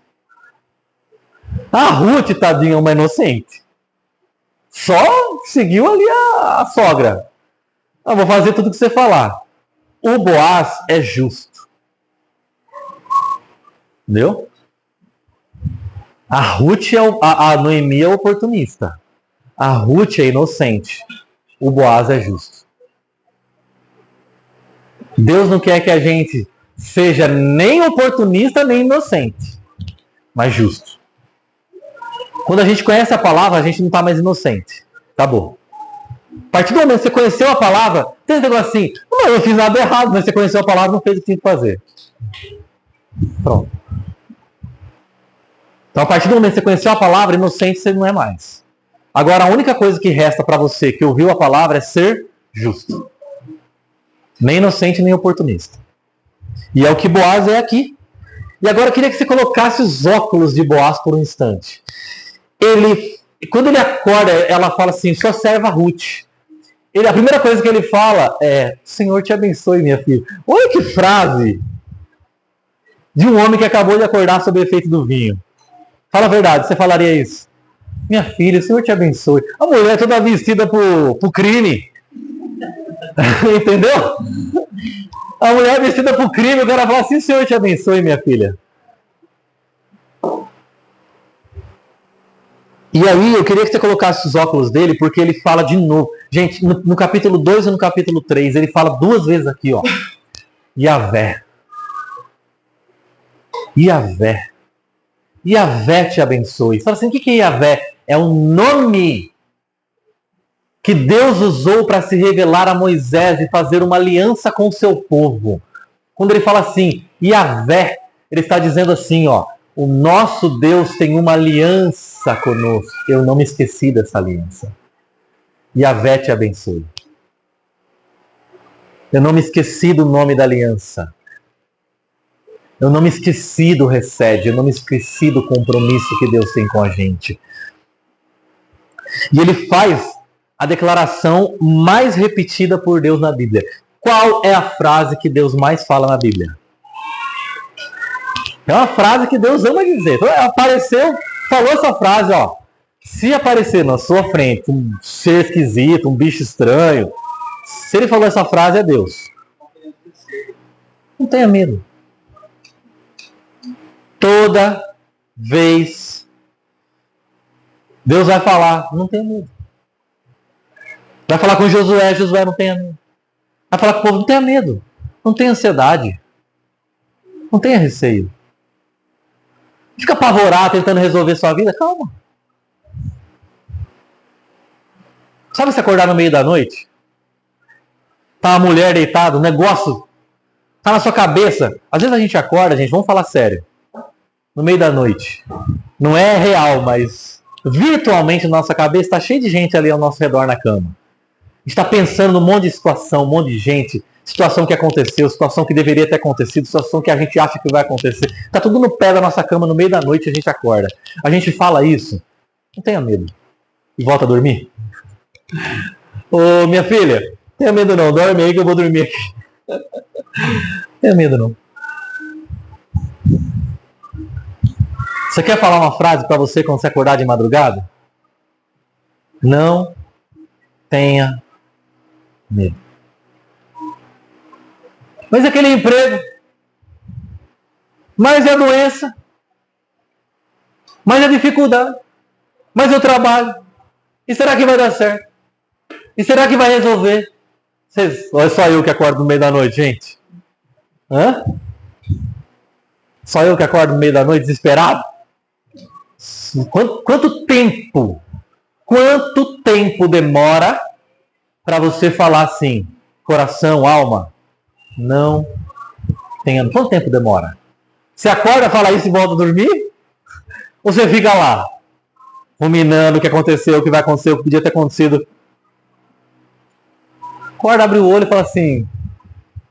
A Ruth, tadinha, é uma inocente. Só seguiu ali a sogra. Eu vou fazer tudo o que você falar. O Boaz é justo. Entendeu? A Ruth a Noemi é oportunista. A Ruth é inocente. O Boaz é justo. Deus não quer que a gente seja nem oportunista nem inocente, mas justo. Quando a gente conhece a palavra, a gente não está mais inocente. Tá bom. A partir do momento que você conheceu a palavra, tem um negócio assim: não, eu fiz nada errado, mas você conheceu a palavra, não fez o que tinha que fazer. Pronto. Então, a partir do momento que você conheceu a palavra, inocente você não é mais. Agora, a única coisa que resta para você que ouviu a palavra é ser justo. Nem inocente, nem oportunista. E é o que Boaz é aqui. E agora eu queria que você colocasse os óculos de Boaz por um instante. Quando ele acorda, ela fala assim: sua serva Ruth. A primeira coisa que ele fala é: Senhor te abençoe, minha filha. Olha que frase de um homem que acabou de acordar sob o efeito do vinho. Fala a verdade, você falaria isso? Minha filha, o Senhor te abençoe. A mulher toda vestida pro crime. Entendeu? A mulher vestida pro crime, o cara fala assim: Senhor te abençoe, minha filha. E aí, eu queria que você colocasse os óculos dele, porque ele fala de novo. Gente, no capítulo 2 e no capítulo 3, ele fala 2 vezes aqui, ó. Yavé. Yavé. Yavé te abençoe. Você fala assim: o que é Yavé? É um nome que Deus usou para se revelar a Moisés e fazer uma aliança com o seu povo. Quando ele fala assim, Yavé, ele está dizendo assim, ó: o nosso Deus tem uma aliança conosco. Eu não me esqueci dessa aliança. Yavé te abençoe. Eu não me esqueci do nome da aliança. Eu não me esqueci do recede. Eu não me esqueci do compromisso que Deus tem com a gente. E ele faz a declaração mais repetida por Deus na Bíblia. Qual é a frase que Deus mais fala na Bíblia? É uma frase que Deus ama dizer. Então, apareceu, falou essa frase, ó. Se aparecer na sua frente um ser esquisito, um bicho estranho, se ele falou essa frase, é Deus. Não tenha medo. Toda vez Deus vai falar, não tenha medo. Vai falar com Josué, Josué, não tenha medo. Vai falar com o povo, não tenha medo. Não tenha ansiedade. Não tenha receio. Fica apavorado tentando resolver sua vida. Calma. Sabe se acordar no meio da noite? Tá a mulher deitada, o negócio tá na sua cabeça. Às vezes a gente acorda, gente, vamos falar sério. No meio da noite. Não é real, mas Virtualmente, na nossa cabeça, está cheio de gente ali ao nosso redor na cama. Está pensando num monte de situação, um monte de gente, situação que aconteceu, situação que deveria ter acontecido, situação que a gente acha que vai acontecer. Está tudo no pé da nossa cama, no meio da noite, a gente acorda. A gente fala isso. Não tenha medo. E volta a dormir. Ô, minha filha, tenha medo não. Dorme aí que eu vou dormir aqui. Tenha medo não. Você quer falar uma frase para você quando você acordar de madrugada? Não tenha medo. Mas aquele emprego, mas é a doença, mas é a dificuldade, mas eu trabalho. E será que vai dar certo? E será que vai resolver? Olha só eu que acordo no meio da noite, gente. Hã? Só eu que acordo no meio da noite desesperado? Quanto tempo demora para você falar assim, coração, alma, não tenha... Quanto tempo demora? Você acorda, fala isso e volta a dormir? Ou você fica lá, ruminando o que aconteceu, o que vai acontecer, o que podia ter acontecido? Acorda, abre o olho e fala assim,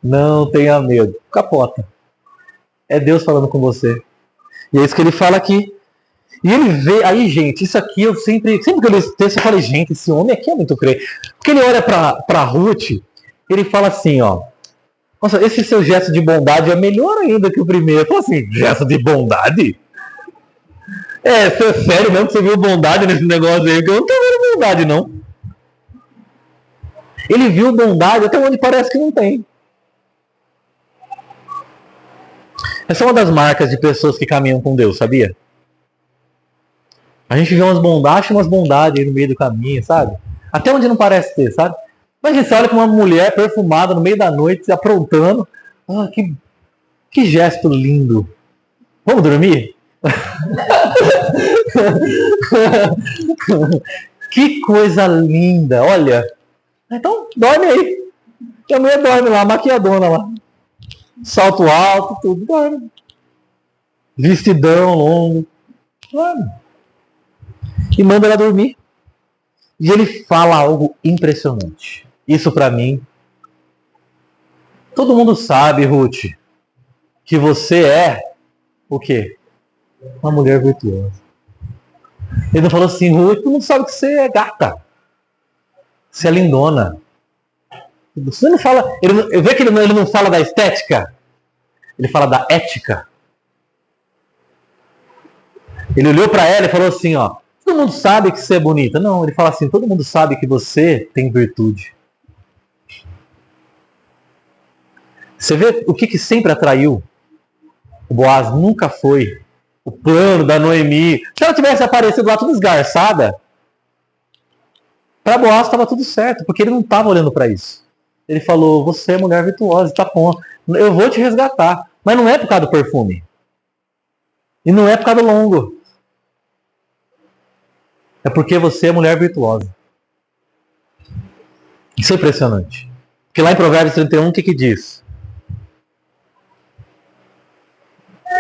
não tenha medo. Capota. É Deus falando com você. E é isso que ele fala aqui. E ele vê, aí gente, isso aqui eu sempre que eu li esse texto eu falei, gente, esse homem aqui é muito crente. Porque ele olha para Ruth, ele fala assim, ó, nossa, esse seu gesto de bondade é melhor ainda que o primeiro. Eu falo assim, gesto de bondade? É sério mesmo que você viu bondade nesse negócio aí? Porque eu não tô vendo bondade, não. Ele viu bondade até onde parece que não tem. Essa é uma das marcas de pessoas que caminham com Deus, sabia? A gente vê umas bondades aí no meio do caminho, sabe? Até onde não parece ter, sabe? Mas a gente olha para uma mulher perfumada no meio da noite, aprontando. Ah, que gesto lindo. Vamos dormir? Que coisa linda, olha. Então, dorme aí. A mulher dorme lá, a maquiadona lá. Salto alto, tudo, dorme. Vestidão longo. Dorme. E manda ela dormir. E ele fala algo impressionante. Isso pra mim. Todo mundo sabe, Ruth, que você é o quê? Uma mulher virtuosa. Ele não falou assim, Ruth, todo mundo sabe que você é gata. Você é lindona. Você não fala. Eu vejo que ele não fala da estética. Ele fala da ética. Ele olhou pra ela e falou assim, ó. Todo mundo sabe que você é bonita. Não, ele fala assim, todo mundo sabe que você tem virtude. Você vê o que sempre atraiu o Boaz? Nunca foi o plano da Noemi. Se ela tivesse aparecido lá toda esgarçada, para Boaz estava tudo certo, porque ele não estava olhando para isso. Ele falou, você é mulher virtuosa, tá bom, eu vou te resgatar. Mas não é por causa do perfume. E não é por causa do longo. É porque você é mulher virtuosa. Isso é impressionante. Porque lá em Provérbios 31, o que diz?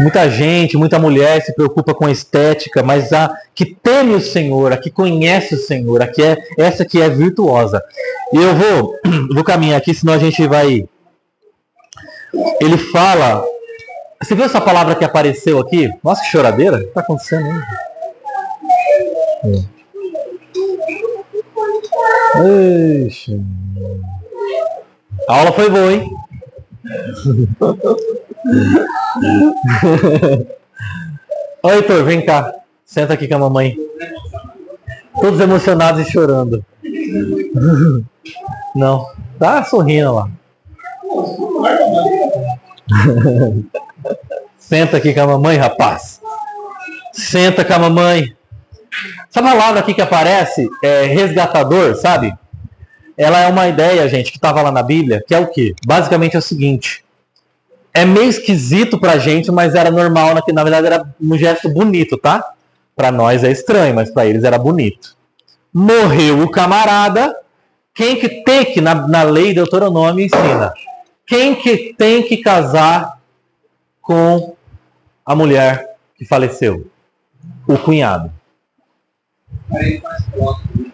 Muita gente, muita mulher se preocupa com a estética, mas a que teme o Senhor, a que conhece o Senhor, essa que é virtuosa. E eu vou caminhar aqui, senão a gente vai... Ele fala... Você viu essa palavra que apareceu aqui? Nossa, que choradeira. O que está acontecendo aí? Eixe. A aula foi boa, hein? Oi, Heitor, vem cá. Senta aqui com a mamãe. Todos emocionados e chorando. Não, tá sorrindo lá. Senta aqui com a mamãe, rapaz. Senta com a mamãe. Essa palavra aqui que aparece é resgatador, sabe? Ela é uma ideia, gente, que estava lá na Bíblia, que é o quê? Basicamente é o seguinte. É meio esquisito pra gente, mas era normal, na verdade era um gesto bonito, tá? Pra nós é estranho, mas pra eles era bonito. Morreu o camarada, quem que tem que, na lei Deuteronômio ensina, quem que tem que casar com a mulher que faleceu? O cunhado. Aí mais próximo.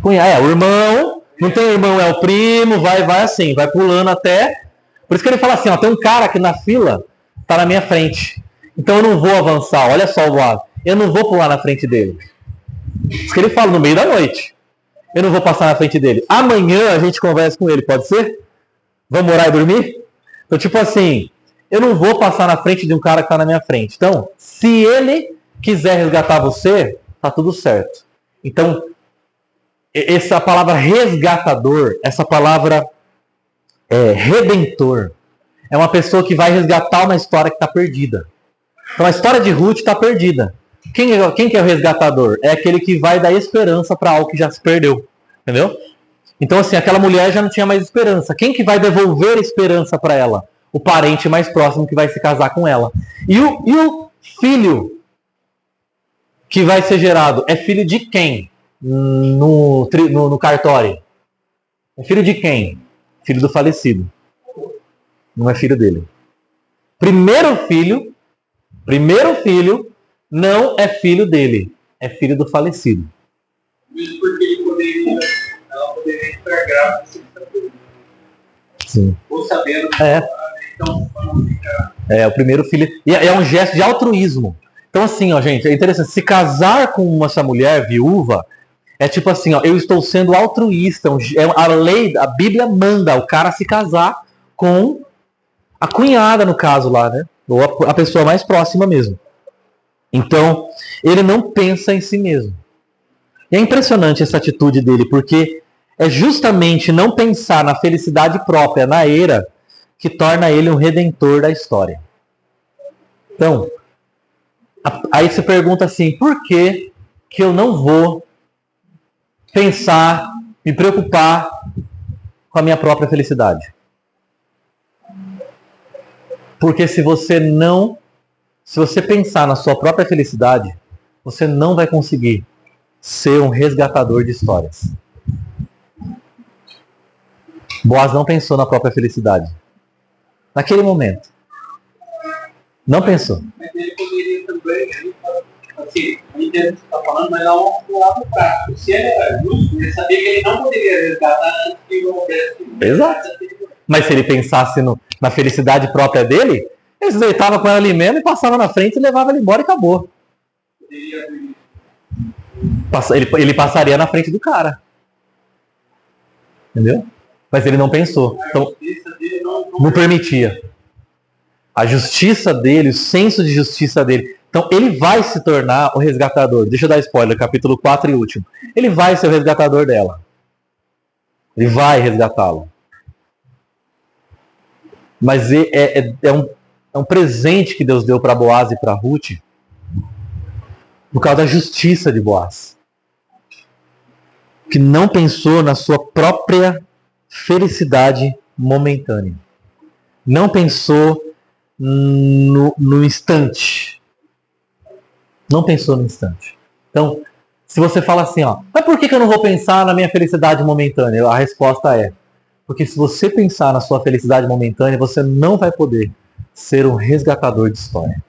O irmão, não tem irmão, é o primo, vai assim, vai pulando até. Por isso que ele fala assim, ó, tem um cara aqui na fila, tá na minha frente. Então eu não vou avançar, olha só o Boaz. Eu não vou pular na frente dele. Isso que ele fala no meio da noite. Eu não vou passar na frente dele. Amanhã a gente conversa com ele, pode ser? Vamos orar e dormir? Então, tipo assim, eu não vou passar na frente de um cara que tá na minha frente. Então, se ele quiser resgatar você, tá tudo certo. Então, essa palavra resgatador, essa palavra redentor, é uma pessoa que vai resgatar uma história que está perdida. Então a história de Ruth está perdida. Quem que é o resgatador? É aquele que vai dar esperança para algo que já se perdeu. Entendeu? Então assim, aquela mulher já não tinha mais esperança. Quem que vai devolver esperança para ela? O parente mais próximo que vai se casar com ela. E o filho que vai ser gerado é filho de quem? No cartório. É filho de quem? Filho do falecido. Não é filho dele. Primeiro filho não é filho dele. É filho do falecido. Isso porque ela poderia estar grávida sem saber. Sim. Ou sabendo. Então, o primeiro filho. E é um gesto de altruísmo. Então, assim, ó, gente, é interessante. Se casar com essa mulher viúva, é tipo assim, ó, eu estou sendo altruísta. A lei, a Bíblia manda o cara se casar com a cunhada, no caso lá, né? Ou a pessoa mais próxima mesmo. Então, ele não pensa em si mesmo. E é impressionante essa atitude dele, porque é justamente não pensar na felicidade própria, na eira, que torna ele um redentor da história. Então, aí você pergunta assim, por que eu não vou pensar, me preocupar com a minha própria felicidade? Porque se você pensar na sua própria felicidade, você não vai conseguir ser um resgatador de histórias. Boaz não pensou na própria felicidade. Naquele momento. Não pensou. Mas ele poderia também, assim, eu entendo o que você está falando, mas não um lado prático. Se ele era justo, ele sabia que ele não poderia resgatar antes que houvesse. Exato. Mas se ele pensasse na felicidade própria dele, ele se deitava com ela ali mesmo e passava na frente e levava ela embora e acabou. Ele passaria na frente do cara. Entendeu? Mas ele não pensou. Então, não permitia. A justiça dele, o senso de justiça dele. Então, ele vai se tornar o resgatador. Deixa eu dar spoiler, capítulo 4 e último. Ele vai ser o resgatador dela. Ele vai resgatá-la. Mas é um presente que Deus deu para Boaz e para Ruth por causa da justiça de Boaz, que não pensou na sua própria felicidade momentânea, não pensou no instante, não pensou no instante. Então, se você fala assim, ó, mas por que eu não vou pensar na minha felicidade momentânea? A resposta é, porque se você pensar na sua felicidade momentânea, você não vai poder ser um resgatador de história.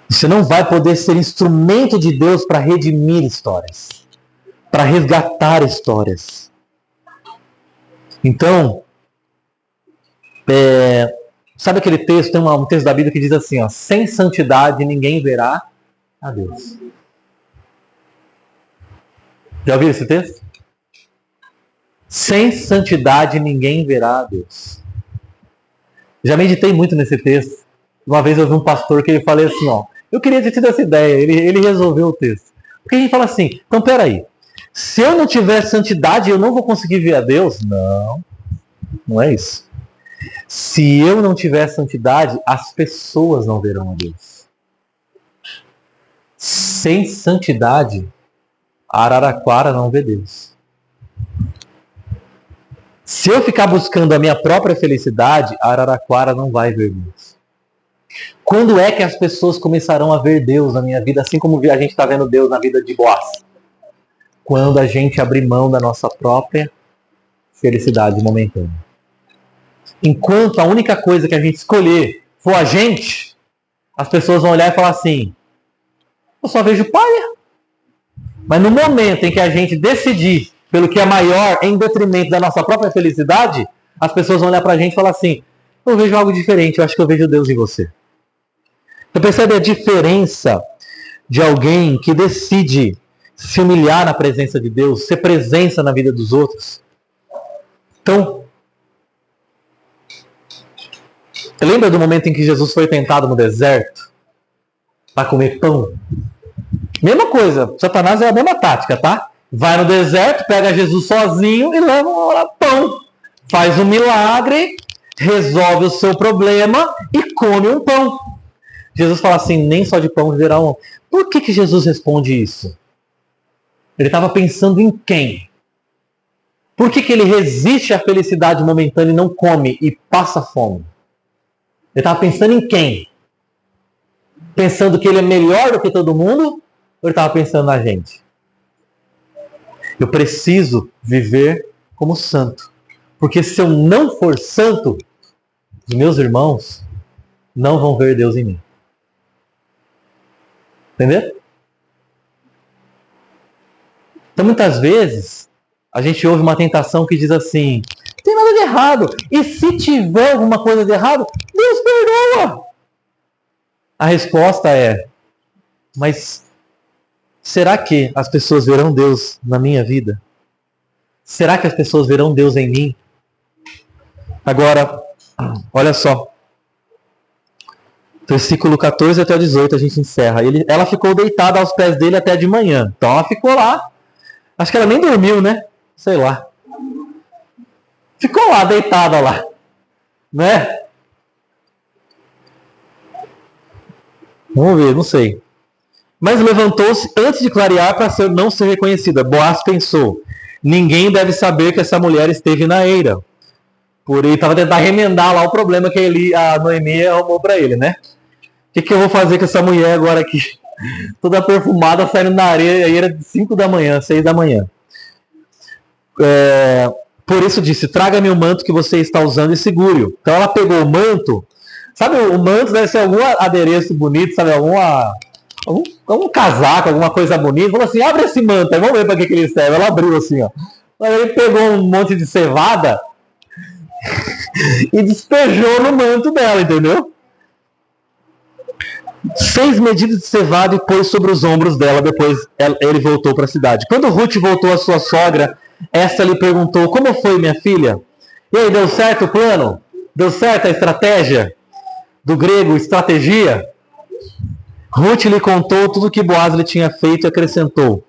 Você não vai poder ser instrumento de Deus para redimir histórias, para resgatar histórias. Então, sabe aquele texto, tem um texto da Bíblia que diz assim, ó, sem santidade ninguém verá a Deus. Já ouviram esse texto? Sem santidade ninguém verá a Deus. Já meditei muito nesse texto. Uma vez eu vi um pastor que ele falou assim, ó, eu queria ter tido essa ideia, ele resolveu o texto. Porque a gente fala assim, então peraí, se eu não tiver santidade, eu não vou conseguir ver a Deus? Não, não é isso. Se eu não tiver santidade, as pessoas não verão a Deus. Sem santidade, a Araraquara não vê Deus. Se eu ficar buscando a minha própria felicidade, a Araraquara não vai ver Deus. Quando é que as pessoas começarão a ver Deus na minha vida, assim como a gente está vendo Deus na vida de Boaz? Quando a gente abrir mão da nossa própria felicidade momentânea. Enquanto a única coisa que a gente escolher for a gente, as pessoas vão olhar e falar assim, eu só vejo palha. Mas no momento em que a gente decidir pelo que é maior em detrimento da nossa própria felicidade, as pessoas vão olhar pra gente e falar assim, eu vejo algo diferente, eu acho que eu vejo Deus em você. Você percebe a diferença de alguém que decide se humilhar na presença de Deus, ser presença na vida dos outros? Então, lembra do momento em que Jesus foi tentado no deserto para comer pão? Mesma coisa, Satanás é a mesma tática, tá? Vai no deserto, pega Jesus sozinho e leva lá pão. Faz um milagre, resolve o seu problema e come um pão. Jesus fala assim, nem só de pão viverá um homem. Por que Jesus responde isso? Ele estava pensando em quem? Por que ele resiste à felicidade momentânea e não come e passa fome? Ele estava pensando em quem? Pensando que ele é melhor do que todo mundo? Ou ele estava pensando na gente? Eu preciso viver como santo. Porque se eu não for santo, os meus irmãos não vão ver Deus em mim. Entendeu? Então muitas vezes a gente ouve uma tentação que diz assim, não tem nada de errado. E se tiver alguma coisa de errado, Deus perdoa. A resposta é, mas será que as pessoas verão Deus na minha vida? Será que as pessoas verão Deus em mim? Agora, olha só. Versículo 14 até o 18 a gente encerra. Ela ficou deitada aos pés dele até de manhã. Então ela ficou lá. Acho que ela nem dormiu, né? Sei lá. Ficou lá, deitada lá. Né? Vamos ver, não sei. Mas levantou-se antes de clarear para não ser reconhecida. Boaz pensou, ninguém deve saber que essa mulher esteve na eira. Por ele estava tentando remendar lá o problema que a Noemi arrumou para ele, né? O que eu vou fazer com essa mulher agora aqui? Toda perfumada, saindo na areia de 5 da manhã, 6 da manhã. Por isso disse, traga-me o manto que você está usando e segure-o. Então ela pegou o manto. Sabe, o manto deve ser algum adereço bonito, sabe, algum casaco, alguma coisa bonita. Falou assim, abre esse manto aí, vamos ver para que ele serve. Ela abriu assim, ó. Aí ele pegou um monte de cevada e despejou no manto dela, entendeu? 6 medidas de cevada e pôs sobre os ombros dela. Depois ele voltou para a cidade. Quando Ruth voltou à sua sogra, esta lhe perguntou, como foi, minha filha? E aí, deu certo o plano? Deu certo a estratégia? Do grego, estratégia? Ruth lhe contou tudo o que Boaz lhe tinha feito e acrescentou.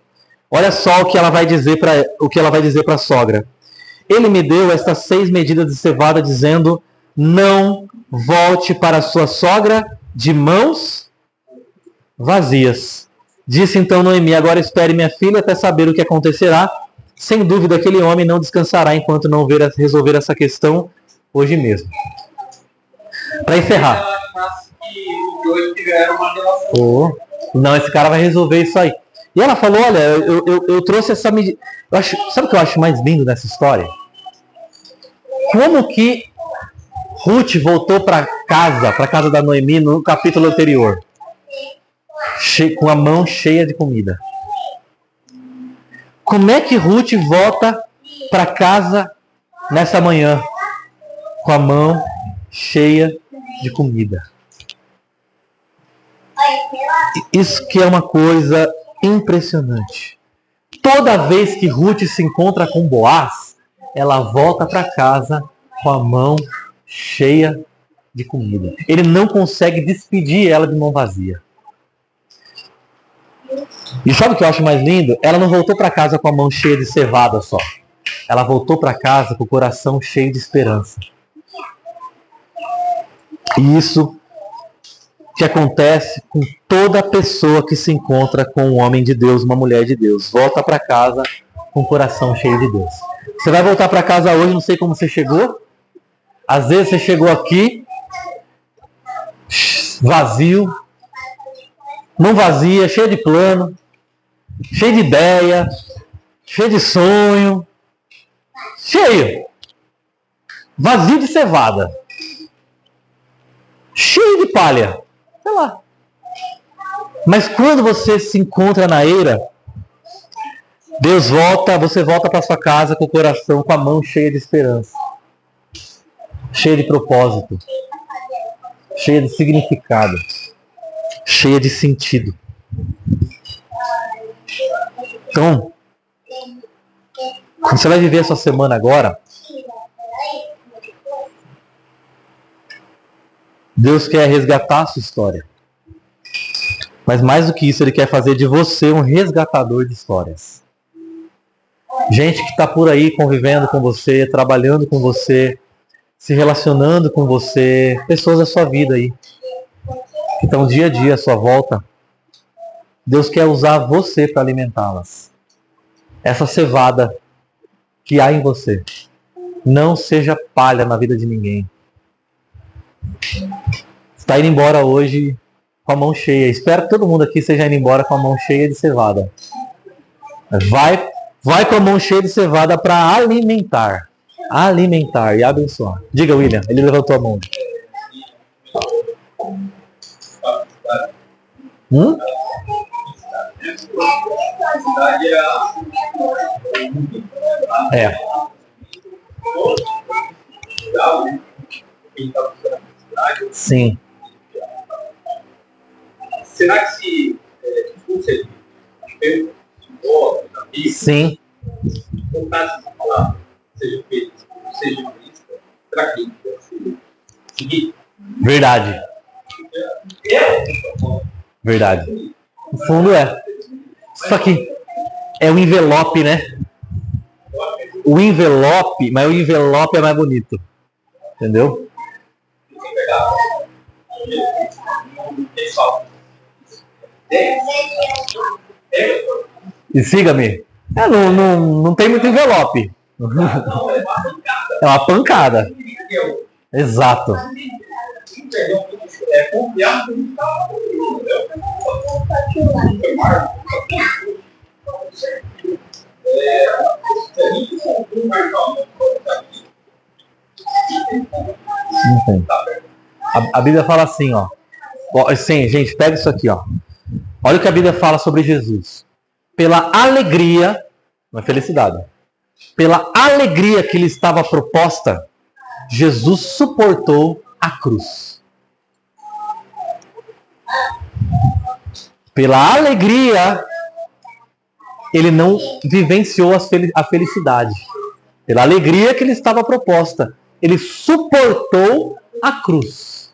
Olha só o que ela vai dizer para a sogra. Ele me deu estas 6 medidas de cevada, dizendo, não volte para sua sogra de mãos vazias. Disse então Noemi, agora espere minha filha até saber o que acontecerá. Sem dúvida aquele homem não descansará enquanto não resolver essa questão hoje mesmo. Para encerrar. Não, esse cara vai resolver isso aí. E ela falou, olha, eu trouxe essa medida. Sabe o que eu acho mais lindo nessa história? Como que Ruth voltou para casa da Noemi no capítulo anterior, com a mão cheia de comida. Como é que Ruth volta para casa nessa manhã com a mão cheia de comida? Isso que é uma coisa impressionante. Toda vez que Ruth se encontra com Boaz, ela volta para casa com a mão cheia de comida. Ele não consegue despedir ela de mão vazia. E sabe o que eu acho mais lindo? Ela não voltou para casa com a mão cheia de cevada só. Ela voltou para casa com o coração cheio de esperança. E isso que acontece com toda pessoa que se encontra com um homem de Deus, uma mulher de Deus. Volta para casa com o coração cheio de Deus. Você vai voltar para casa hoje, não sei como você chegou. Às vezes você chegou aqui vazio, mão vazia, cheio de plano, cheio de ideia, cheio de sonho, cheio, vazio de cevada, cheio de palha, sei lá. Mas quando você se encontra na eira, você volta para sua casa com o coração, com a mão cheia de esperança, cheia de propósito, cheia de significado, cheia de sentido. Então, quando você vai viver a sua semana agora, Deus quer resgatar a sua história. Mas mais do que isso, Ele quer fazer de você um resgatador de histórias. Gente que está por aí convivendo com você, trabalhando com você, se relacionando com você, pessoas da sua vida aí, que estão dia a dia à sua volta. Deus quer usar você para alimentá-las. Essa cevada que há em você. Não seja palha na vida de ninguém. Está indo embora hoje com a mão cheia. Espero que todo mundo aqui esteja indo embora com a mão cheia de cevada. Vai com a mão cheia de cevada para alimentar. Alimentar e abençoar. Diga, William. Ele levantou a mão. É. Sim. Será que se você sim, contasse essa palavra, seja feita, seja vista, será que seguir? Verdade. Verdade. No fundo é. Só que é o envelope, né? O envelope, mas o envelope é mais bonito. Entendeu? E siga-me. Não tem muito envelope. É uma pancada. Exato. A Bíblia fala assim, ó. Sim, gente, pega isso aqui, ó. Olha o que a Bíblia fala sobre Jesus. Pela alegria, não é felicidade, pela alegria que lhe estava proposta, Jesus suportou a cruz. Pela alegria, ele não vivenciou a felicidade. Pela alegria que lhe estava proposta, ele suportou a cruz.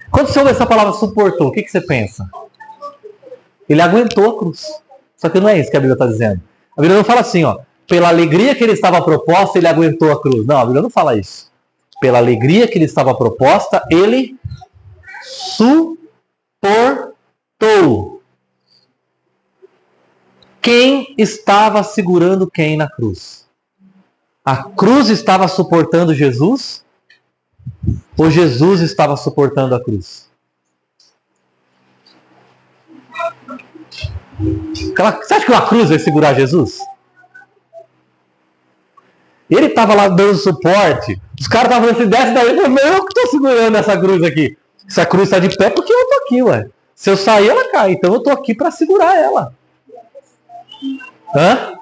Quando você ouve essa palavra suportou, o que você pensa? Ele aguentou a cruz. Só que não é isso que a Bíblia está dizendo. A Bíblia não fala assim, ó. Pela alegria que ele estava proposta, ele aguentou a cruz. Não, a Bíblia não fala isso. Pela alegria que ele estava proposta, ele suportou. Quem estava segurando quem na cruz? A cruz estava suportando Jesus? Ou Jesus estava suportando a cruz? Você acha que uma cruz vai segurar Jesus? Ele estava lá dando suporte. Os caras estavam falando assim, desce daí. Eu que estou segurando essa cruz aqui. Essa cruz está de pé porque eu estou aqui, ué. Se eu sair, ela cai. Então eu estou aqui para segurar ela. Hã?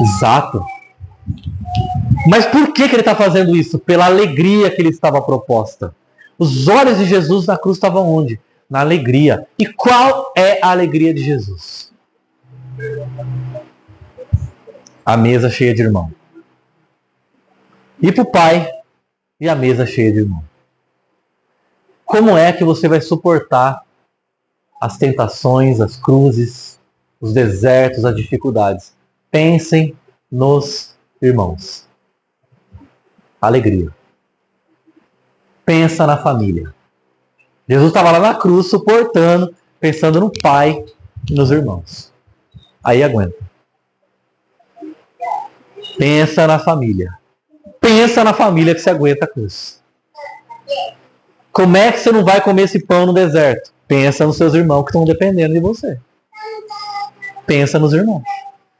Exato. Mas por que ele está fazendo isso? Pela alegria que lhe estava proposta. Os olhos de Jesus na cruz estavam onde? Na alegria. E qual é a alegria de Jesus? A mesa cheia de irmão. Ir para o Pai e a mesa cheia de irmão. Como é que você vai suportar as tentações, as cruzes, os desertos, as dificuldades? Pensem nos irmãos. Alegria. Pensa na família. Jesus estava lá na cruz, suportando, pensando no Pai e nos irmãos. Aí aguenta. Pensa na família. Pensa na família que se aguenta a cruz. Como é que você não vai comer esse pão no deserto? Pensa nos seus irmãos que estão dependendo de você. Pensa nos irmãos.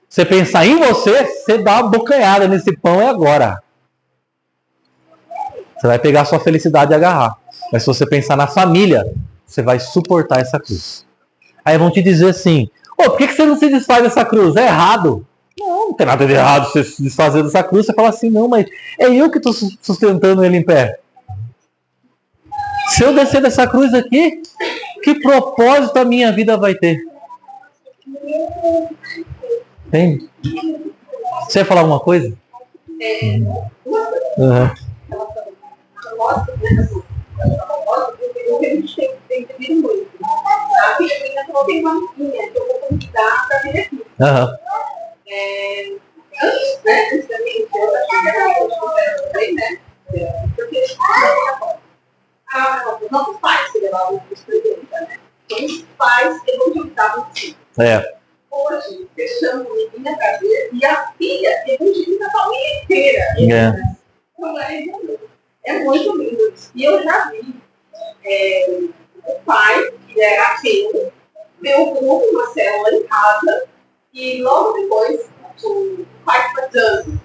Você pensar em você, você dá uma bocanhada nesse pão é agora. Você vai pegar a sua felicidade e agarrar. Mas se você pensar na família, você vai suportar essa cruz. Aí vão te dizer assim, por que você não se desfaz dessa cruz? É errado. Não tem nada de errado você se desfazer dessa cruz. Você fala assim, não, mas é eu que estou sustentando ele em pé. Se eu descer dessa cruz aqui, que propósito a minha vida vai ter? Entende? Você ia falar alguma coisa? Uhum. O que a gente tem entendido muito. A filha minha falou, tem uma amiguinha que eu vou convidar para vir aqui. Antes, né, justamente, eu achei que era eu também, né? Porque os nossos pais que levavam os presentes, né? Então, os pais evangelizavam sim. Hoje, fechamos a menina para ver e a filha evangeliza a família inteira. É muito lindo. E eu já vi o pai, que era ateu, deu um grupo, uma célula em casa, e logo depois o pai fazendo.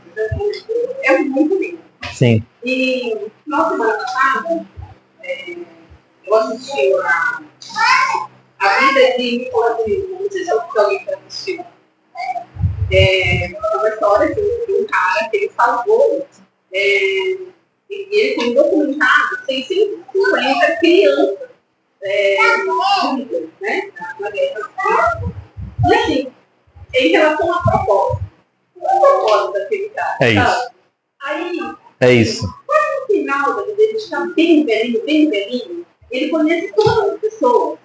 É muito lindo. Sim. E na semana passada, eu assisti a vida de Nicolas Rio. Não sei se alguém já assistiu. É uma história de um cara que ele salvou. E ele tem documentado 650 crianças né? E assim, em relação à proposta. O propósito daquele cara. É isso. Aí, é isso. quase no final da vida, ele está bem velhinho, ele conhece todas as pessoas.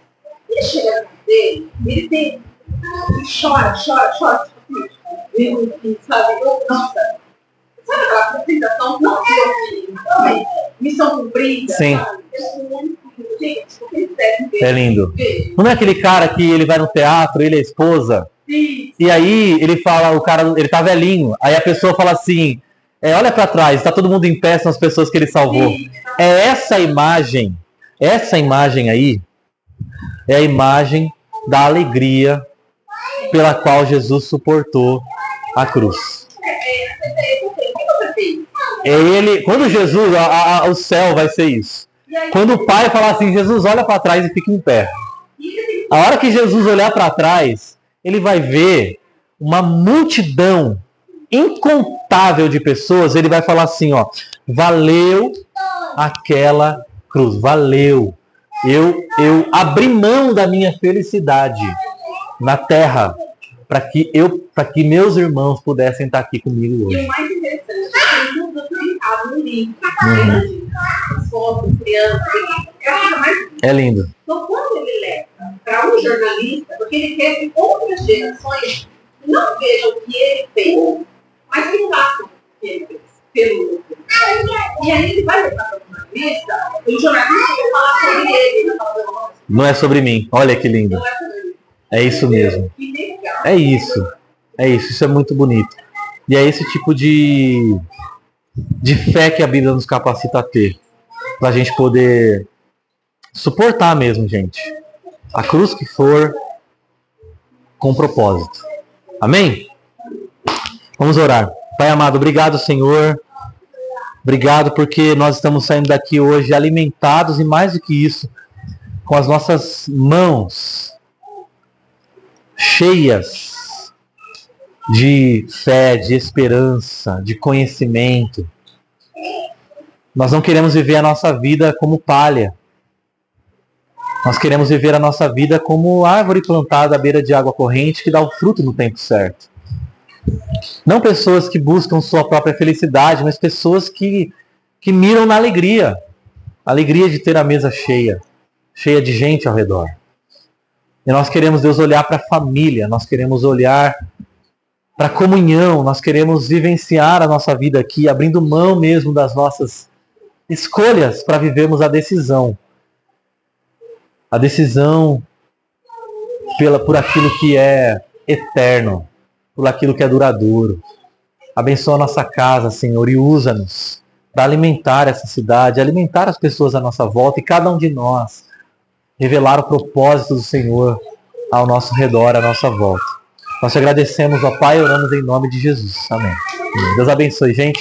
Ele chega na casa dele, ele tem. Ele chora. Ele, sabe? Nossa. Sabe aquela sensação? Não, missão cumprida. Sim. Sabe? Gente, vocês devem ver. É lindo. Não é aquele cara que ele vai no teatro, ele é a esposa? Sim. E aí ele fala, o cara, ele tá velhinho. Aí a pessoa fala assim, olha pra trás, tá todo mundo em pé, são as pessoas que ele salvou. Sim. É essa imagem aí, é a imagem da alegria pela qual Jesus suportou a cruz. É ele, quando Jesus, o céu vai ser isso. Quando o Pai falar assim, Jesus, olha para trás e fica em pé. A hora que Jesus olhar para trás, ele vai ver uma multidão incontável de pessoas. Ele vai falar assim, valeu aquela cruz, valeu. Eu abri mão da minha felicidade na terra para que meus irmãos pudessem estar aqui comigo hoje. E o mais interessante é que tem tudo documentado no livro. As fotos, crianças, é lindo. Então, quando ele leva para um jornalista, porque ele quer que outras gerações não vejam o que ele fez, mas que façam o que ele fez pelo outro. E aí ele vai levar para o jornalista vai falar sobre ele. Não é sobre mim. Olha que lindo. Não é sobre ele. É isso mesmo. É isso. Isso é muito bonito. E é esse tipo de fé que a Bíblia nos capacita a ter. Pra gente poder suportar mesmo, gente. A cruz que for com propósito. Amém? Vamos orar. Pai amado, obrigado, Senhor. Obrigado porque nós estamos saindo daqui hoje alimentados e mais do que isso, com as nossas mãos cheias de fé, de esperança, de conhecimento. Nós não queremos viver a nossa vida como palha. Nós queremos viver a nossa vida como árvore plantada à beira de água corrente que dá o fruto no tempo certo. Não pessoas que buscam sua própria felicidade, mas pessoas que miram na alegria. A alegria de ter a mesa cheia de gente ao redor. E nós queremos, Deus, olhar para a família, nós queremos olhar para a comunhão, nós queremos vivenciar a nossa vida aqui, abrindo mão mesmo das nossas escolhas para vivermos a decisão. A decisão por aquilo que é eterno, por aquilo que é duradouro. Abençoa a nossa casa, Senhor, e usa-nos para alimentar essa cidade, alimentar as pessoas à nossa volta e cada um de nós revelar o propósito do Senhor ao nosso redor, à nossa volta. Nós te agradecemos, ó Pai, e oramos em nome de Jesus. Amém. Deus abençoe, gente.